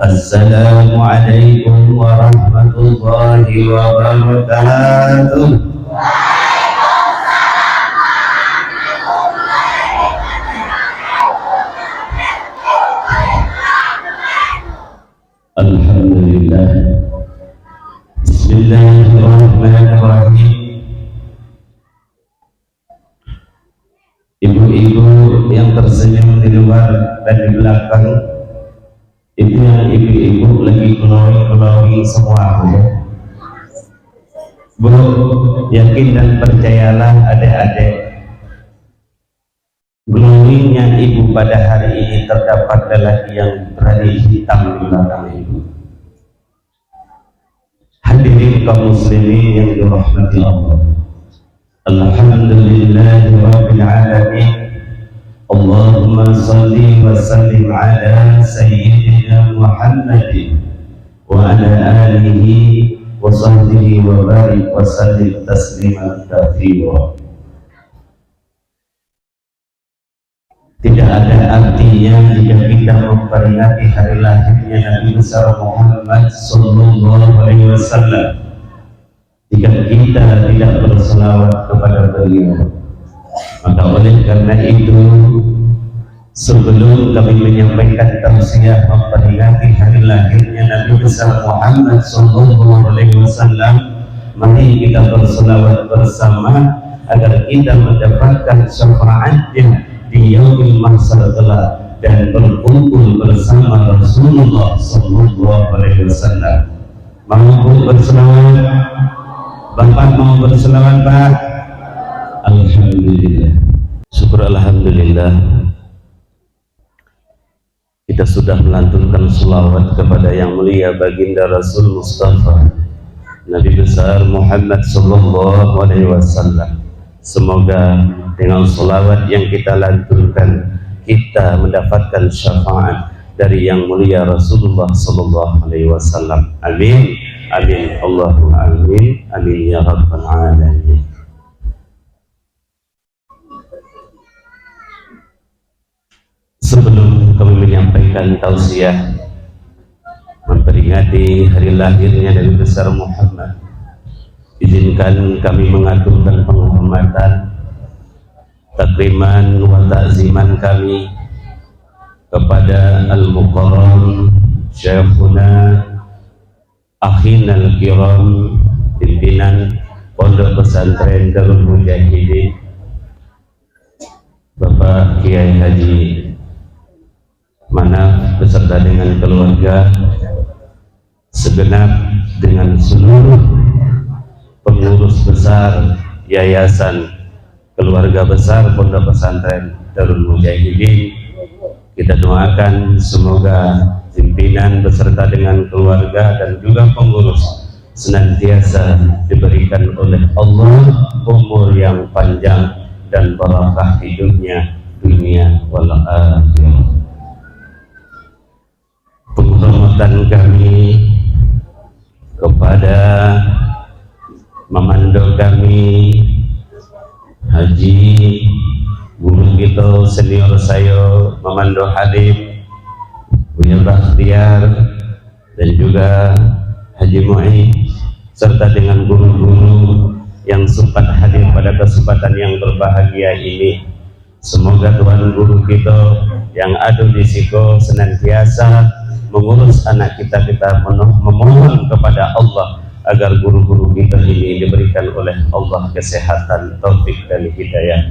Assalamualaikum warahmatullahi wabarakatuh. Alhamdulillah. Bismillahirrahmanirrahim. Ibu-ibu yang tersenyum di luar dan di belakang, itu yang ibu-ibu lagi glowing semua, Bu. Yakin dan percayalah adik-adik, glowingnya ibu pada hari ini terdapat lelaki yang berani hitam di belakang ibu. Hadirin kaum muslimin yang dirahmati Allah, alhamdulillahirabbil alamin. Allahumma salli wa sallim ala sayyidina Muhammadin wa ala alihi wa sahbihi wa barik wa sallim tasliman katsira. Tidak ada artinya jika kita memperingati hari lahirnya Nabi besar Muhammad sallallahu alaihi wasallam jika kita tidak berselawat kepada beliau. Maka oleh karena itu, sebelum kami menyampaikan tausiah memperingati hari lahirnya Nabi besar Muhammad sallallahu alaihi wasallam, mari kita berselawat bersama agar kita mendapatkan syafaatnya di yaumil mahsyar kelak dan berkumpul bersama Rasulullah sallallahu alaihi wasallam. Mau berselawat? Bapak mau berselawat, Pak? Alhamdulillah. Syukur alhamdulillah, kita sudah melantunkan selawat kepada yang mulia baginda Rasul Mustafa Nabi besar Muhammad sallallahu alaihi wasallam. Semoga dengan selawat yang kita lantunkan kita mendapatkan syafaat dari yang mulia Rasulullah sallallahu alaihi wasallam. Amin. Amin. Allahumma amin. Amin ya rabbal alamin. Sebelum kami menyampaikan tausiah memperingati hari lahirnya Nabi besar Muhammad, izinkan kami mengaturkan penghormatan, takriman wa ta'ziman kami kepada Al-Mukarram Syekhuna Akhina Al-Kiram, pimpinan Pondok Pesantren Darul Mujahidin, Bapak Kiai Haji Manaf beserta dengan keluarga, segenap dengan seluruh pengurus besar yayasan keluarga besar Pondok Pesantren Darul Mujahidin. Kita doakan semoga pimpinan beserta dengan keluarga dan juga pengurus senantiasa diberikan oleh Allah umur yang panjang dan barakah hidupnya dunia wal akhirah. Penghormatan kami kepada memando kami Haji guru kita senior saya Memando Halim Buya Bakhtiar dan juga Haji Mu'id serta dengan guru-guru yang sempat hadir pada kesempatan yang berbahagia ini. Semoga Tuhan guru kita yang ada di siko senantiasa mengurus anak kita memohon kepada Allah agar guru-guru kita ini diberikan oleh Allah kesehatan, taufik dan hidayah.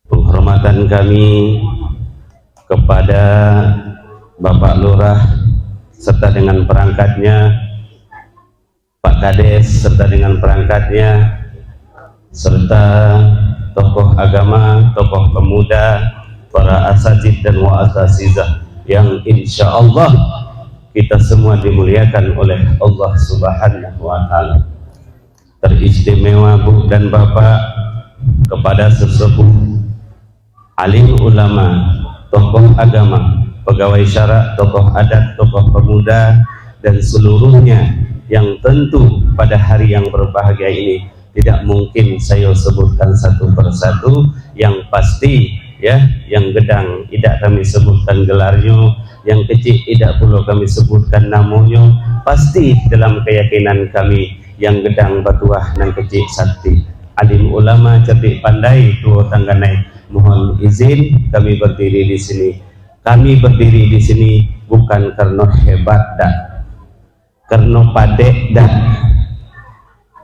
Penghormatan kami kepada Bapak Lurah serta dengan perangkatnya, Pak Kades serta dengan perangkatnya, serta tokoh agama, tokoh pemuda, para asatidz dan wa'asatizah yang insya Allah kita semua dimuliakan oleh Allah Subhanahu wa Ta'ala. Teristimewa Bu dan Bapak kepada sesepuh alim ulama, tokoh agama, pegawai syara, tokoh adat, tokoh pemuda dan seluruhnya yang tentu pada hari yang berbahagia ini tidak mungkin saya sebutkan satu persatu. Yang pasti ya, yang gedang tidak kami sebutkan gelarnya, yang kecil tidak perlu kami sebutkan namanya, pasti dalam keyakinan kami yang gedang batuah nan kecil sakti, alim ulama cerdik pandai tua tangga naik. Mohon izin kami berdiri di sini. Kami berdiri di sini bukan karena hebat dah, karena padek dah.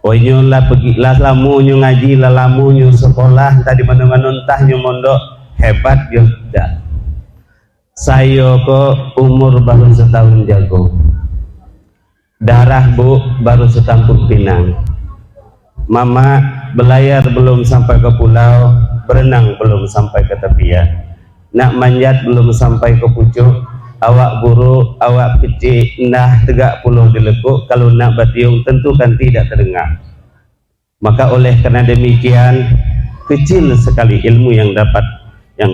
Onyo lah pergi lah lamunyo ngaji lah lamunyo sekolah tadi mana-mana entahnya mondok hebat juga. Saya kok umur baru setahun jago, darah bu baru setampuk pinang, mama belayar belum sampai ke pulau, berenang belum sampai ke tepian, nak manjat belum sampai ke pucuk, awak buruk, awak kecil, nah tegak pulau dilekuk, kalau nak batiung tentu kan tidak terdengar. Maka oleh karena demikian, kecil sekali ilmu yang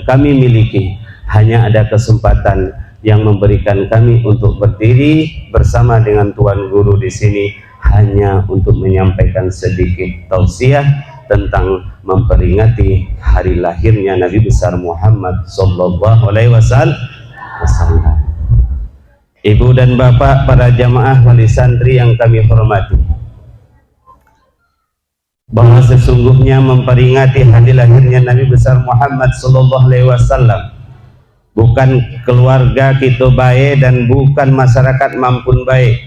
kami miliki. Hanya ada kesempatan yang memberikan kami untuk berdiri bersama dengan Tuan Guru di sini hanya untuk menyampaikan sedikit tausiah tentang memperingati hari lahirnya Nabi besar Muhammad sallallahu alaihi wasallam. Ibu dan bapak para jamaah wali santri yang kami hormati, bahwa sesungguhnya memperingati hari lahirnya Nabi besar Muhammad sallallahu alaihi wasallam bukan keluarga kita baik dan bukan masyarakat mampun baik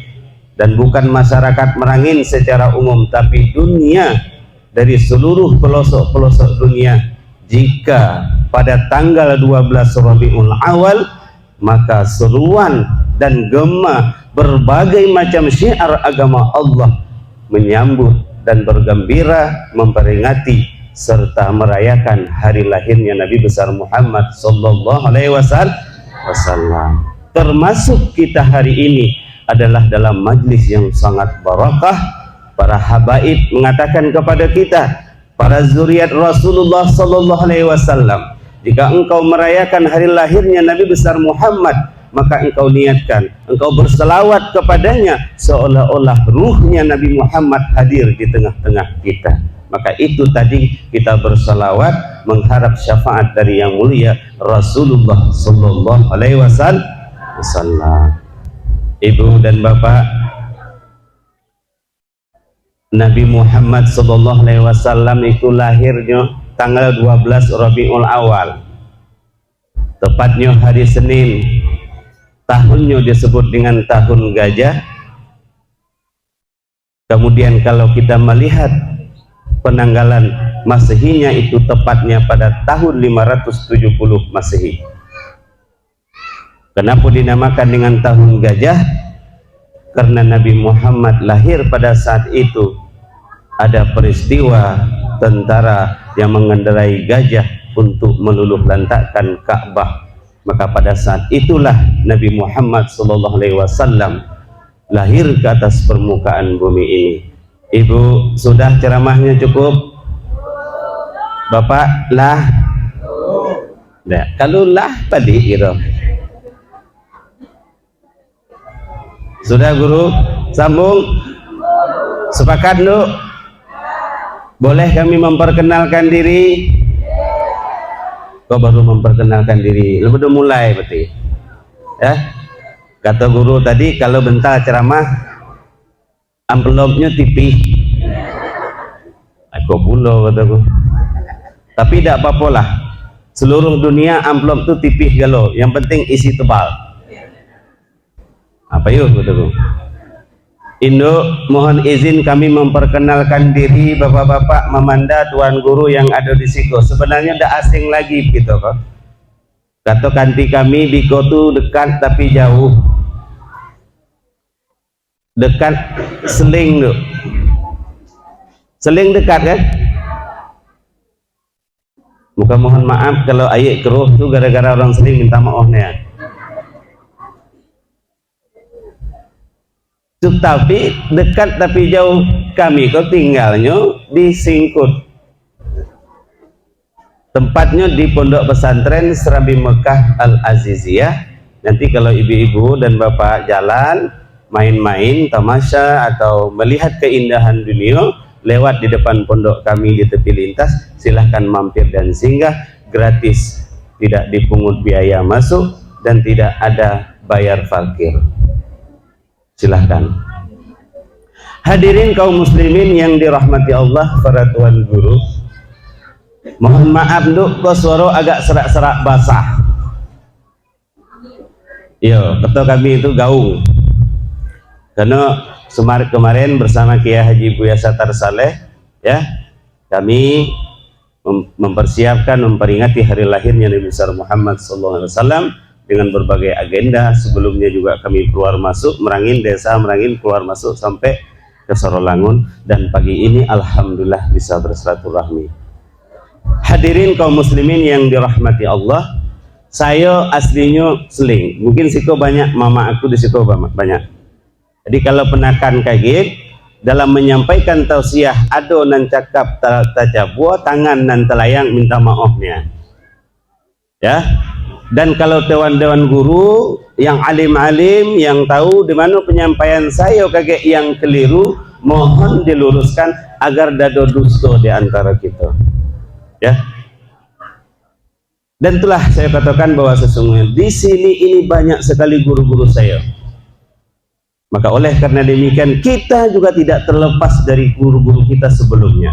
dan bukan masyarakat Merangin secara umum, tapi dunia dari seluruh pelosok-pelosok dunia. Jika pada tanggal 12 Rabiul Awal, maka seruan dan gema berbagai macam syiar agama Allah menyambut dan bergembira memperingati serta merayakan hari lahirnya Nabi besar Muhammad sallallahu alaihi wasallam. Termasuk kita hari ini adalah dalam majlis yang sangat barakah. Para habaib mengatakan kepada kita, para zuriat Rasulullah sallallahu alaihi wasallam, jika engkau merayakan hari lahirnya Nabi besar Muhammad, maka engkau niatkan, engkau berselawat kepadanya seolah-olah ruhnya Nabi Muhammad hadir di tengah-tengah kita. Maka itu tadi kita bersalawat mengharap syafaat dari yang mulia Rasulullah sallallahu alaihi wasallam. Ibu dan bapak, Nabi Muhammad sallallahu alaihi wasallam itu lahirnya tanggal 12 Rabiul Awal, tepatnya hari Senin. Tahunnya disebut dengan tahun gajah. Kemudian kalau kita melihat penanggalan Masehinya itu tepatnya pada tahun 570 Masehi. Kenapa dinamakan dengan tahun gajah? Karena Nabi Muhammad lahir pada saat itu ada peristiwa tentara yang mengendarai gajah untuk meluluh lantakkan Ka'bah. Maka pada saat itulah Nabi Muhammad SAW lahir ke atas permukaan bumi ini. Ibu, sudah ceramahnya cukup? Bapak, lah? Nah, kalau lah tadi gitu. Sudah guru? Sambung? Sepakat lu? Boleh kami memperkenalkan diri? Kau baru memperkenalkan diri, lu udah mulai berarti ya. Kata guru tadi kalau bentar ceramah amplopnya tipis, aku pula kataku, tapi tidak apa-apa lah, seluruh dunia amplop tuh tipis galau, yang penting isi tebal. Apa yuk kataku. Indo, mohon izin kami memperkenalkan diri bapak-bapak, mamanda, tuan guru yang ada di situ. Sebenarnya tidak asing lagi gitu kok. Kata kanti kami di tu dekat tapi jauh. Dekat Seling tuh. Seling dekat kan? Muka mohon maaf kalau ayat keruh tuh gara-gara orang Seling minta maafnya. Tapi dekat tapi jauh, kami kok tinggalnya di Singkut, tempatnya di Pondok Pesantren Serambi Mekah Al-Aziziyah. Nanti kalau ibu-ibu dan bapak jalan main-main tamasya atau melihat keindahan dunia lewat di depan pondok kami di tepi lintas, silahkan mampir dan singgah, gratis, tidak dipungut biaya masuk. dan tidak ada bayar parkir. Silahkan. Hadirin kaum muslimin yang dirahmati Allah, para tuan guru, mohon maaf kok suara agak serak-serak basah. Yo, ketua kami itu gaung. Karena kemarin bersama Kiai Haji Buya Satar Saleh, ya, kami mempersiapkan, memperingati hari lahirnya Nabi besar Muhammad SAW dengan berbagai agenda. Sebelumnya juga kami keluar masuk, merangin desa, merangin keluar masuk sampai ke Sorolangun, dan pagi ini alhamdulillah bisa bersilaturahmi. Hadirin kaum muslimin yang dirahmati Allah, saya aslinya seling, mungkin siko banyak, mama aku di siko banyak. Jadi kalau penakan kaget dalam menyampaikan tausiah, ado nan cakap tajabua, tangan nan telayang minta maafnya, ya. Dan kalau dewan-dewan guru yang alim-alim yang tahu di mana penyampaian saya kaget yang keliru, mohon diluruskan agar dado dusta di antara kita, ya. Dan telah saya katakan bahwa sesungguhnya di sini ini banyak sekali guru-guru saya. Maka oleh karena demikian kita juga tidak terlepas dari guru-guru kita sebelumnya.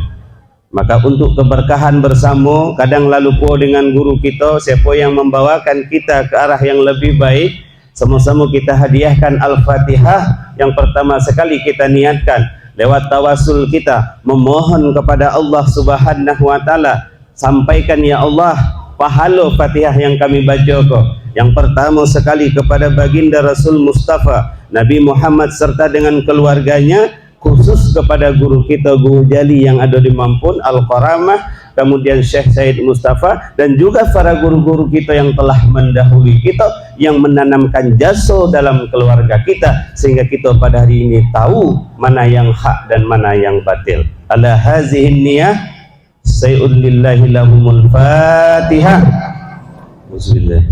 Maka untuk keberkahan bersama, kadang lalu po dengan guru kita, siapa yang membawakan kita ke arah yang lebih baik, sama-sama kita hadiahkan Al-Fatihah. Yang pertama sekali kita niatkan lewat tawasul kita memohon kepada Allah Subhanahu wa taala, sampaikan ya Allah pahala Fatihah yang kami baca kok. Yang pertama sekali kepada baginda Rasul Mustafa Nabi Muhammad serta dengan keluarganya, khusus kepada guru kita Guru Jali yang ada di Mampun Al-Qaramah, kemudian Syekh Said Mustafa, dan juga para guru-guru kita yang telah mendahului kita, yang menanamkan jasa dalam keluarga kita, sehingga kita pada hari ini tahu mana yang hak dan mana yang batil. Ala hazihin niyah sayyul lillahi lahumul fatihah. Bismillah.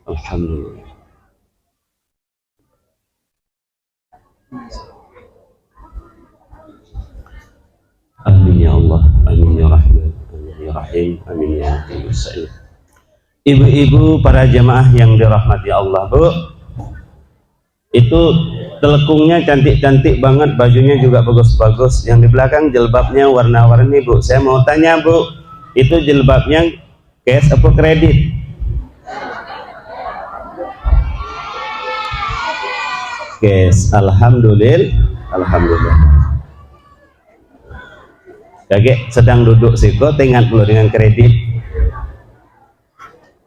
Alhamdulillah. Amin ya Allah, amin ya Rahman, amin ya Rahim, amin ya Musaid. Ibu-ibu para jamaah yang dirahmati Allah, Bu, itu telekungnya cantik-cantik banget, bajunya juga bagus-bagus, yang di belakang jilbabnya warna-warni, Bu. Saya mau tanya, Bu, itu jilbabnya cash apa kredit? Cash. Alhamdulillah. Kakek sedang duduk siko, ingat dulu dengan kredit.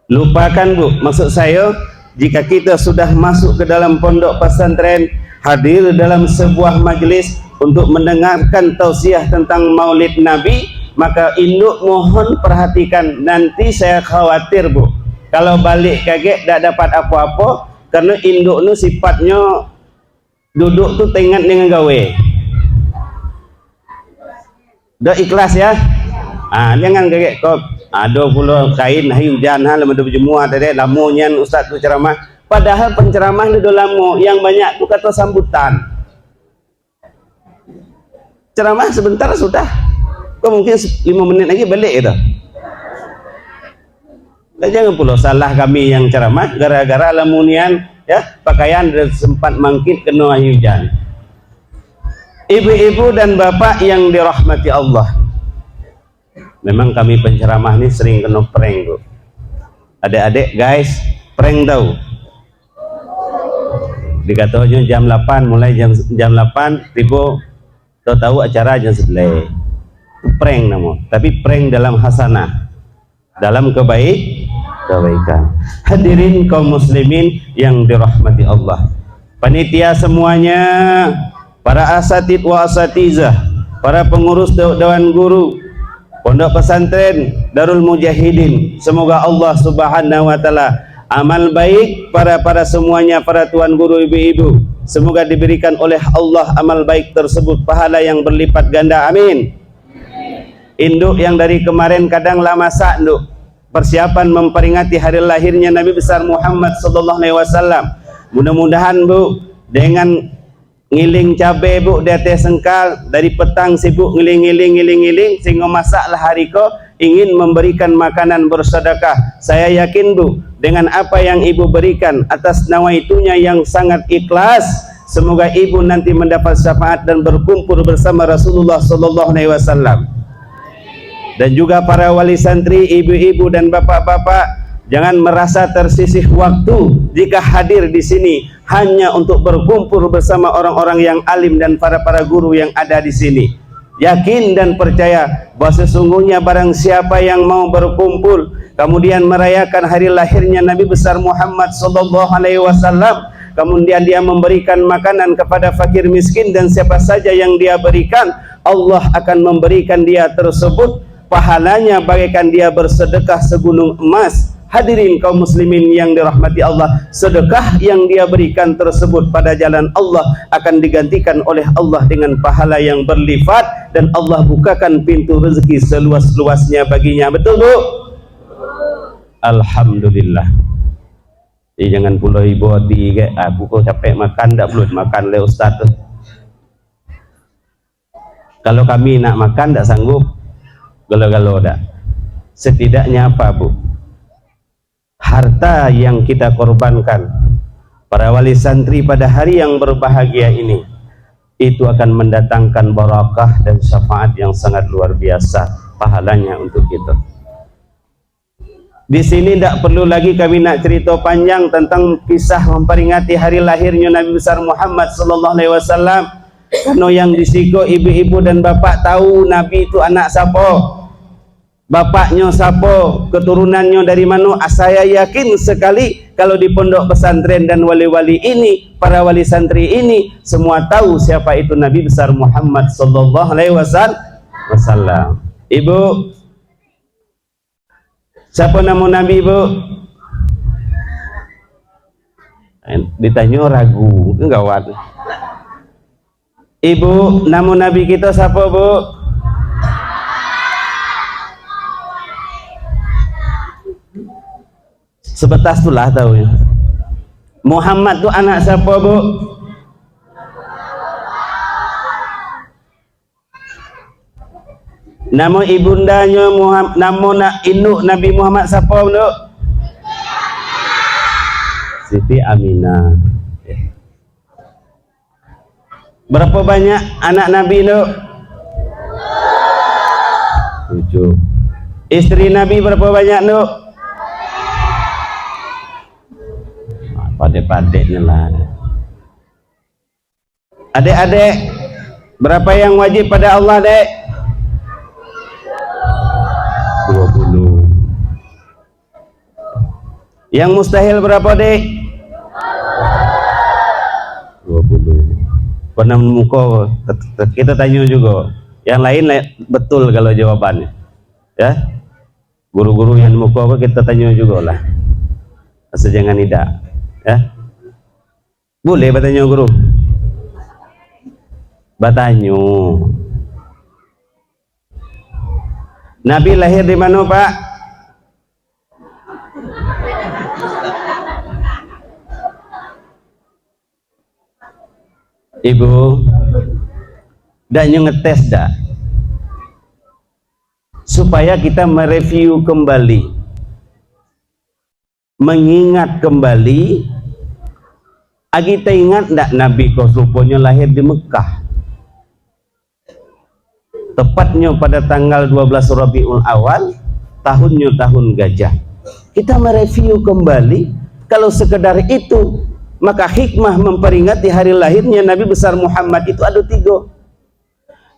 Lupakan, Bu, maksud saya jika kita sudah masuk ke dalam pondok pesantren, hadir dalam sebuah majelis untuk mendengarkan tausiah tentang Maulid Nabi, maka induk mohon perhatikan. Nanti saya khawatir, Bu, kalau balik kakek tidak dapat apa-apa, karena induk itu sifatnya duduk tuh tengat dengan gawe. Udah ikhlas ya. Jangan kayak kok ada pula kain hari hujan lama tu berjemur tadi lamunya ustaz tu ceramah. Padahal penceramah itu udah lama, yang banyak tu kata sambutan. Ceramah sebentar sudah. Kok mungkin 5 menit lagi balik itu. Jangan pula salah kami yang ceramah gara-gara lamunian, ya, pakaian dan sempat mangkit kena air hujan. Ibu-ibu dan bapak yang dirahmati Allah, memang kami penceramah ini sering kena prank, Bu. Adik-adik guys, prank tahu. Dikatanya jam 8, mulai jam 8 tiba tahu acara jam 11. Itu prank namun, tapi prank dalam hasanah, dalam kebaikan. Hadirin kaum muslimin yang dirahmati Allah, panitia semuanya, para asatid wa asatizah, para pengurus dewan guru pondok pesantren Darul Mujahidin, semoga Allah Subhanahu wa taala amal baik para semuanya, para tuan guru, ibu-ibu, semoga diberikan oleh Allah amal baik tersebut pahala yang berlipat ganda, amin. Induk yang dari kemarin kadang lama sak nduk persiapan memperingati hari lahirnya Nabi besar Muhammad sallallahu alaihi wasallam. Mudah-mudahan, Bu, dengan ngiling cabai, Bu, di atas sengkal, dari petang sibuk ngiling sehingga masaklah hari ko, ingin memberikan makanan bersedekah. Saya yakin Bu, dengan apa yang Ibu berikan atas nawaitunya yang sangat ikhlas, semoga Ibu nanti mendapat syafaat dan berkumpul bersama Rasulullah sallallahu alaihi wasallam. Dan juga para wali santri, ibu-ibu dan bapak-bapak, jangan merasa tersisih waktu jika hadir di sini hanya untuk berkumpul bersama orang-orang yang alim dan para guru yang ada di sini. Yakin dan percaya bahwa sesungguhnya barang siapa yang mau berkumpul kemudian merayakan hari lahirnya Nabi besar Muhammad sallallahu alaihi wasallam, kemudian dia memberikan makanan kepada fakir miskin dan siapa saja yang dia berikan, Allah akan memberikan dia tersebut pahalanya bagaikan dia bersedekah segunung emas. Hadirin kaum muslimin yang dirahmati Allah, sedekah yang dia berikan tersebut pada jalan Allah akan digantikan oleh Allah dengan pahala yang berlipat, dan Allah bukakan pintu rezeki seluas-luasnya baginya. Betul Bu? Alhamdulillah. Jangan pula ibu hati ke, aku kok capek makan, tak belum makan le Ustaz tu. Kalau kami nak makan tak sanggup, galo-galo dah. Setidaknya apa Bu? Harta yang kita korbankan para wali santri pada hari yang berbahagia ini, itu akan mendatangkan barakah dan syafaat yang sangat luar biasa pahalanya untuk kita. Di sini tidak perlu lagi kami nak cerita panjang tentang kisah memperingati hari lahirnya Nabi besar Muhammad sallallahu alaihi wasallam. Karena yang disiko ibu-ibu dan bapak tahu Nabi itu anak siapa, bapaknya siapa, keturunannya dari mana. Saya yakin sekali kalau di pondok pesantren dan wali-wali ini, para wali santri ini semua tahu siapa itu Nabi besar Muhammad sallallahu alaihi wasallam. Ibu, siapa nama Nabi Ibu? Ditanya ragu, gawat. Ibu, nama Nabi kita siapa Bu? Sebatas itulah tahu ya. Muhammad tu anak siapa Bu? Nama ibundanya Muhammad, nama induk Nabi Muhammad siapa Bu? Siti Aminah. Berapa banyak anak Nabi Bu? 7. Istri Nabi berapa banyak Bu? Padek-padeknya lah. Adik-adik, berapa yang wajib pada Allah, Dek? 20. Yang mustahil berapa, Dek? 20. Pernah muka kita tanya juga. Yang lain betul kalau jawabannya. Ya. Guru-guru yang muka apa kita tanya juga lah. Asal jangan tidak. Ya, boleh bertanya guru? Bertanya. Nabi lahir di mana Pak? Ibu, dah ngetes dah, supaya kita mereview kembali, mengingat kembali. Kita ingat tak Nabi kau rupanya lahir di Mekah, tepatnya pada tanggal 12 Rabiul Awal, tahunnya tahun gajah. Kita mereview kembali. Kalau sekedar itu, maka hikmah memperingati hari lahirnya Nabi besar Muhammad itu ada 3.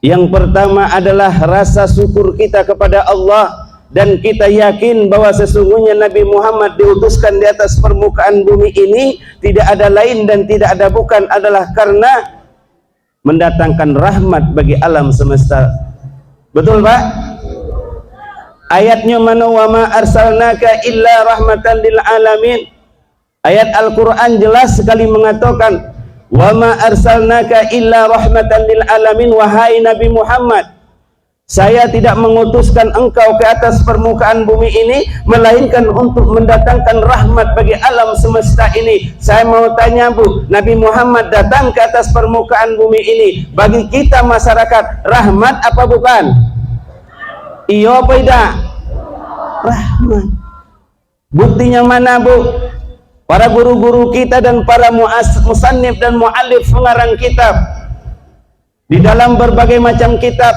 Yang pertama adalah rasa syukur kita kepada Allah, dan kita yakin bahwa sesungguhnya Nabi Muhammad diutuskan di atas permukaan bumi ini tidak ada lain dan tidak ada bukan adalah karena mendatangkan rahmat bagi alam semesta. Betul Pak? Ayatnya mana? Wa ma arsalnaka illa rahmatan lil alamin. Ayat Al-Quran jelas sekali mengatakan wa ma arsalnaka illa rahmatan lil alamin. Wahai Nabi Muhammad, saya tidak mengutuskan engkau ke atas permukaan bumi ini melainkan untuk mendatangkan rahmat bagi alam semesta ini. Saya mau tanya Bu, Nabi Muhammad datang ke atas permukaan bumi ini bagi kita masyarakat rahmat apa bukan? Iya apa tidak? rahmat. Buktinya mana, Bu? Para guru-guru kita dan para musannif dan muallif pengarang kitab di dalam berbagai macam kitab,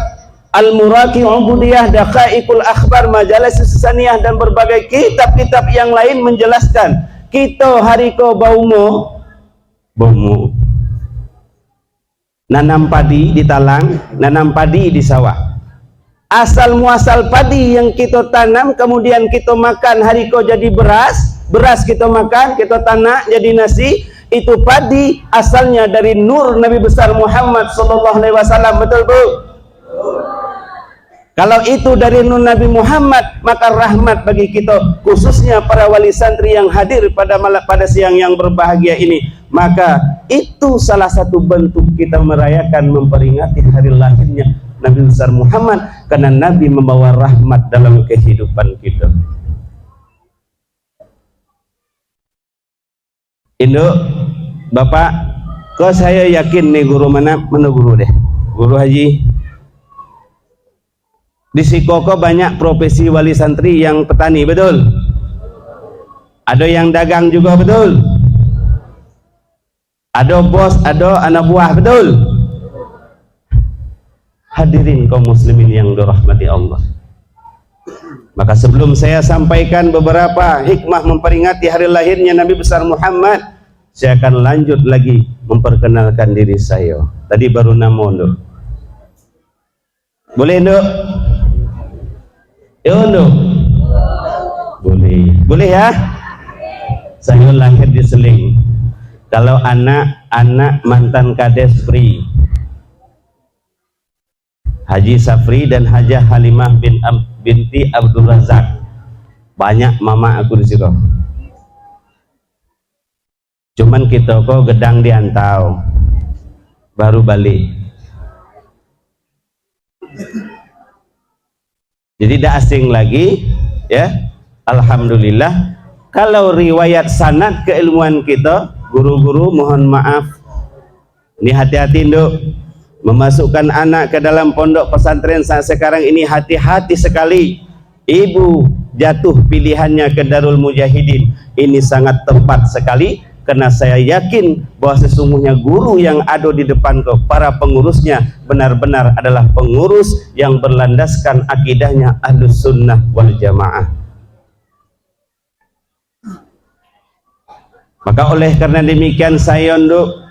Al-Muraqi Ubudiyah, Daqaiqul Akhbar, Majalis Susaniyah dan berbagai kitab-kitab yang lain menjelaskan kita hariko baumo nanam padi di talang, nanam padi di sawah. Asal muasal padi yang kita tanam kemudian kita makan hariko jadi beras kita makan, kita tanam jadi nasi. Itu padi asalnya dari nur Nabi besar Muhammad sallallahu alaihi wasallam, betul Bu? Kalau itu dari nur Nabi Muhammad, maka rahmat bagi kita, khususnya para wali santri yang hadir pada siang yang berbahagia ini. Maka itu salah satu bentuk kita merayakan, memperingati hari lahirnya Nabi besar Muhammad, karena Nabi membawa rahmat dalam kehidupan kita. Induk, Bapak, kok saya yakin nih guru mana guru deh, guru haji. Di Sikoko banyak profesi wali santri yang petani, betul? Ada yang dagang juga, betul? Ada bos, ada anak buah, betul? Hadirin kaum muslimin yang dirahmati Allah. Maka sebelum saya sampaikan beberapa hikmah memperingati hari lahirnya Nabi besar Muhammad, saya akan lanjut lagi memperkenalkan diri saya. Tadi baru nama Nduk. Boleh Nduk? Ya Nduk? Boleh ya? Saya lahir di Seling. Kalau anak mantan Kades Pri Haji Safri dan Hajah Halimah binti Abdul Razak. Banyak mama aku di situ. Cuman kita kok gedang diantau, baru balik. Jadi tidak asing lagi, ya. Alhamdulillah. Kalau riwayat sanad keilmuan kita, guru-guru mohon maaf. Ini hati-hati Nduk. Memasukkan anak ke dalam pondok pesantren saat sekarang ini hati-hati sekali. Ibu jatuh pilihannya ke Darul Mujahidin. Ini sangat tepat sekali, karena saya yakin bahwa sesungguhnya guru yang ada di depan para pengurusnya benar-benar adalah pengurus yang berlandaskan akidahnya Ahlus Sunnah wal Jamaah. Maka oleh karena demikian saya Nduk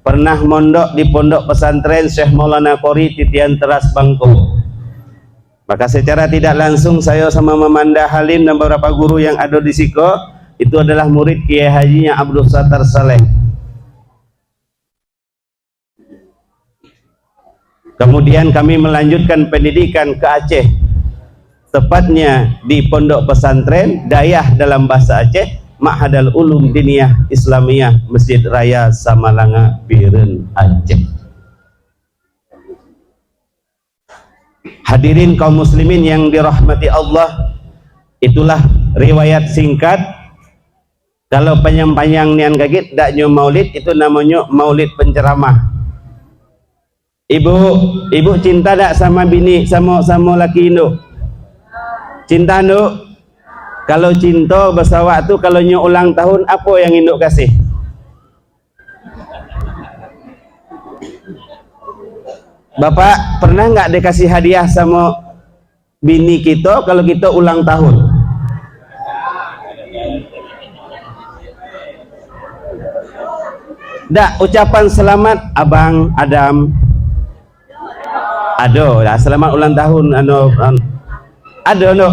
pernah mondok di pondok pesantren Syekh Maulana Qori Titian Teras Bangko. Maka secara tidak langsung saya sama Mamanda Halim dan beberapa guru yang ada di Siko itu adalah murid Kiai Hajinya Abdul Sattar Saleh. Kemudian kami melanjutkan pendidikan ke Aceh, tepatnya di pondok pesantren Dayah dalam bahasa Aceh, Ma'hadal Ulum Diniyah Islamiyah Masjid Raya Samalanga Biren Aceh. Hadirin kaum muslimin yang dirahmati Allah, itulah riwayat singkat. Kalau panjang-panjang nian kaget daknyo maulid, itu namanya maulid penceramah. Ibu cinta tak sama bini, sama laki Nduk? Cinta Nduk? Kalau cinta bahasa waktu, kalau nyo ulang tahun, apa yang Induk kasih? Bapak pernah nggak dikasih hadiah sama bini kita kalau kita ulang tahun? Dak ucapan selamat Abang Adam. Aduh, selamat ulang tahun aduh no.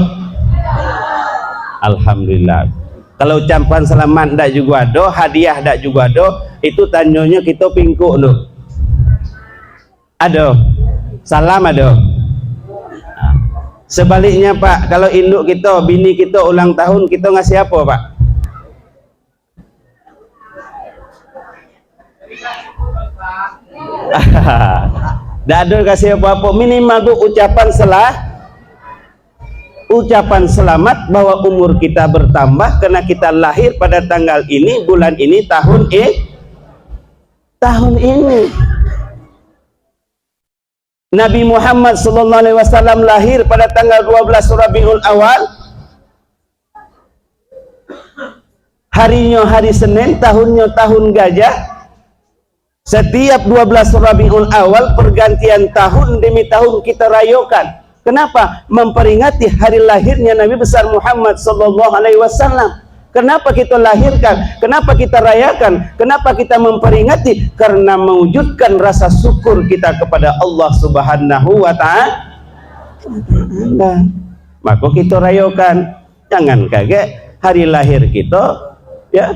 Alhamdulillah. Kalau ucapan selamat ndak juga ada, hadiah ndak juga ada, itu tanyonya kita pingkuk loh. Ada. Salam ada. Sebaliknya Pak, kalau induk kita, bini kita ulang tahun, kita ngasih apa Pak? Ndak ada kasih apa-apa, minimal tuh ucapan selamat bahwa umur kita bertambah karena kita lahir pada tanggal ini, bulan ini, tahun ini. Nabi Muhammad SAW lahir pada tanggal 12 Rabiul Awal harinya hari Senin, tahunnya tahun gajah. Setiap 12 Rabiul Awal pergantian tahun demi tahun kita rayakan. Kenapa? Memperingati hari lahirnya Nabi besar Muhammad sallallahu alaihi wasallam. Kenapa kita lahirkan? Kenapa kita rayakan? Kenapa kita memperingati? Karena mewujudkan rasa syukur kita kepada Allah Subhanahu wa ta'ala. Maka kita rayakan. Jangan kaget hari lahir kita, ya,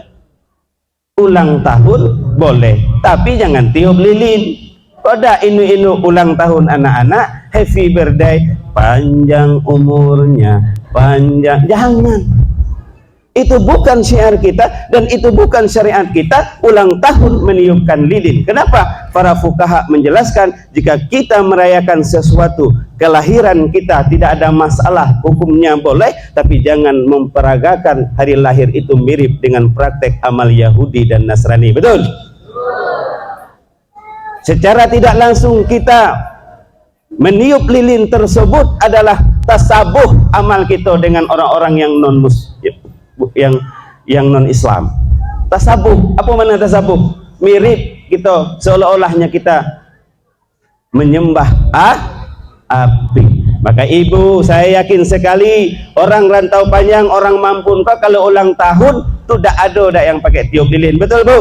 ulang tahun boleh, tapi jangan tiup lilin. Pada inu-inu ulang tahun anak-anak, happy birthday, panjang umurnya, panjang, jangan. Itu bukan syiar kita dan itu bukan syariat kita. Ulang tahun meniupkan lilin. Kenapa? Para fuqaha menjelaskan jika kita merayakan sesuatu kelahiran kita tidak ada masalah, hukumnya boleh, tapi jangan memperagakan hari lahir itu mirip dengan praktek amal Yahudi dan Nasrani. Betul? Secara tidak langsung kita meniup lilin tersebut adalah tasabuh amal kita dengan orang-orang yang non-muslim, yang non-Islam. Tasabuh, apa mana tasabuh? Mirip kita, seolah-olahnya kita menyembah api. Maka ibu, saya yakin sekali orang rantau panjang, orang mampu kalau ulang tahun tuh ada yang pakai tiup lilin. Betul Bu?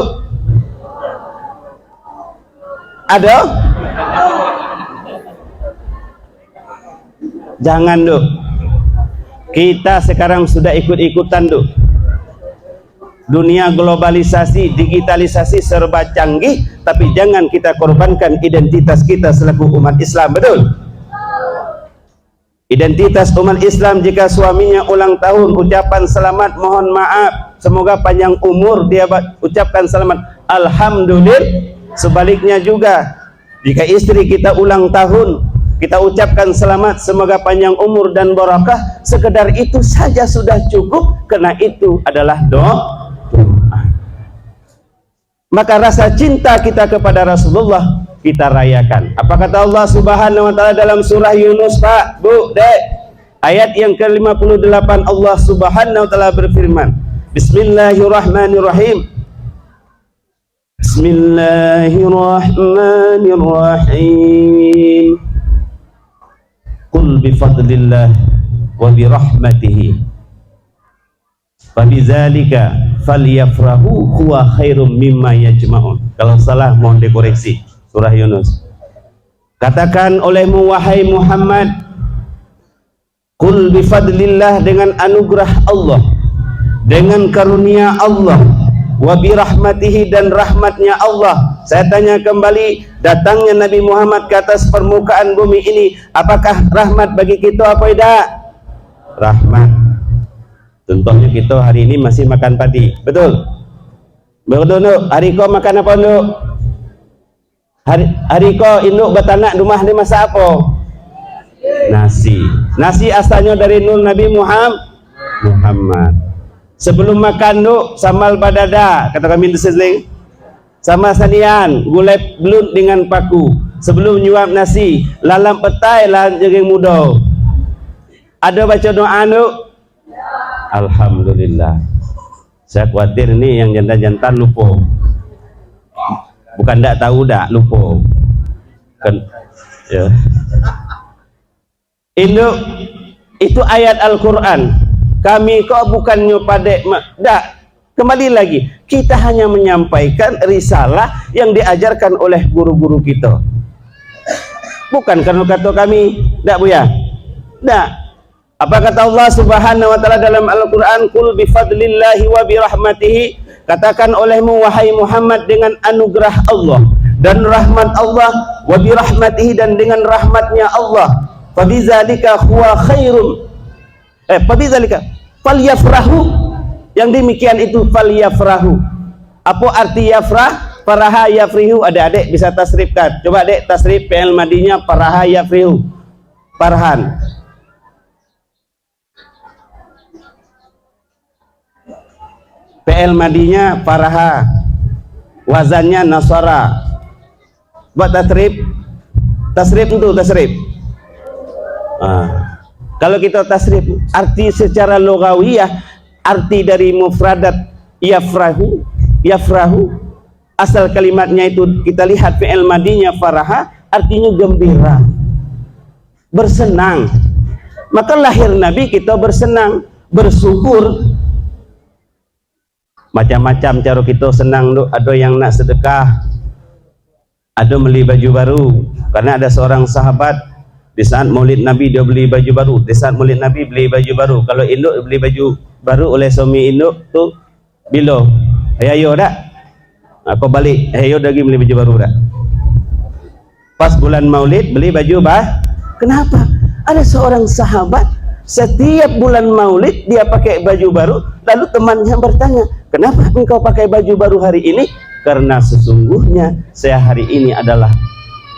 Ada? Jangan Du. Kita sekarang sudah ikut-ikutan Du. Dunia globalisasi, digitalisasi serba canggih, tapi jangan kita korbankan identitas kita selaku umat Islam. Betul? Identitas umat Islam, jika suaminya ulang tahun, ucapan selamat, mohon maaf, semoga panjang umur, dia ucapkan selamat, alhamdulillah. Sebaliknya juga, jika istri kita ulang tahun, kita ucapkan selamat, semoga panjang umur dan barakah. Sekedar itu saja sudah cukup, karena itu adalah doa. Maka rasa cinta kita kepada Rasulullah kita rayakan. Apa kata Allah Subhanahu wa taala dalam surah Yunus, Pak, Bu, Dek? Ayat yang ke-58 Allah Subhanahu wa taala berfirman, Bismillahirrahmanirrahim. Bismillahirrahmanirrahim. Qul bifadlillah wa birahmatihi fabidzalika falyafrahu huwa khairum mimma yajma'un. Kalau salah mohon dikoreksi. Surah Yunus. Katakan olehmu wahai Muhammad, qul bifadlillah, dengan anugerah Allah, dengan karunia Allah, wa birahmatihi, dan rahmatnya Allah. Saya tanya kembali, datangnya Nabi Muhammad ke atas permukaan bumi ini, apakah rahmat bagi kita apa tidak? Rahmat. Contohnya kita hari ini masih makan padi, betul? Betul, hari kau makan apa dulu? Hari kau induk betanak rumah ni masak apa? Nasi. Nasi asalnya dari nur Nabi Muhammad. Sebelum makan duk samal badada, kata kami di seling, sama sanian gulai belut dengan paku. Sebelum nyuap nasi, lalam petai lah jenging muda. Ada baca doa duk? Alhamdulillah. Saya khawatir ni yang jantan-jantan lupa. Bukan tak tahu, tak lupa kan, ya. Itu ayat Al-Quran. Kami kok bukannya padek, tak. Kembali lagi, kita hanya menyampaikan risalah yang diajarkan oleh guru-guru kita. Bukan karena kata kami, tak Buya? Tak. Apa kata Allah Subhanahu wa taala dalam Al-Quran? Qul bifadlillahi wa birahmatihi. Katakan olehmu wahai Muhammad, dengan anugerah Allah dan rahmat Allah, wa birahmatihi, dan dengan rahmatnya Allah, fabidzalika huwa khairum, fabidzalika falyafrahu, yang demikian itu falyafrahu. Apa arti yafrah? Faraha yafrihu. Adik-adik bisa tasrifkan, coba adik tasrif fi'il madinya faraha yafrihu, farhan. PL madinya faraha, wazannya nasara. Buat tasrif itu tasrif. Kalau kita tasrif, arti secara lugawiyah, arti dari mufradat yafrahu, asal kalimatnya itu kita lihat fi'il madinya faraha, artinya gembira, bersenang. Maka lahir Nabi kita bersenang, bersyukur. Macam-macam cara kita senang tu. Ada yang nak sedekah, ada beli baju baru. Karena ada seorang sahabat di saat Maulid Nabi dia beli baju baru. Di saat Maulid Nabi beli baju baru. Kalau induk beli baju baru oleh suami induk tu bila? Ayo dak. Kau balik, ayo lagi beli baju baru dak. Pas bulan Maulid beli baju Kenapa? Ada seorang sahabat setiap bulan Maulid dia pakai baju baru, lalu temannya bertanya, kenapa engkau pakai baju baru hari ini? Karena sesungguhnya saya hari ini adalah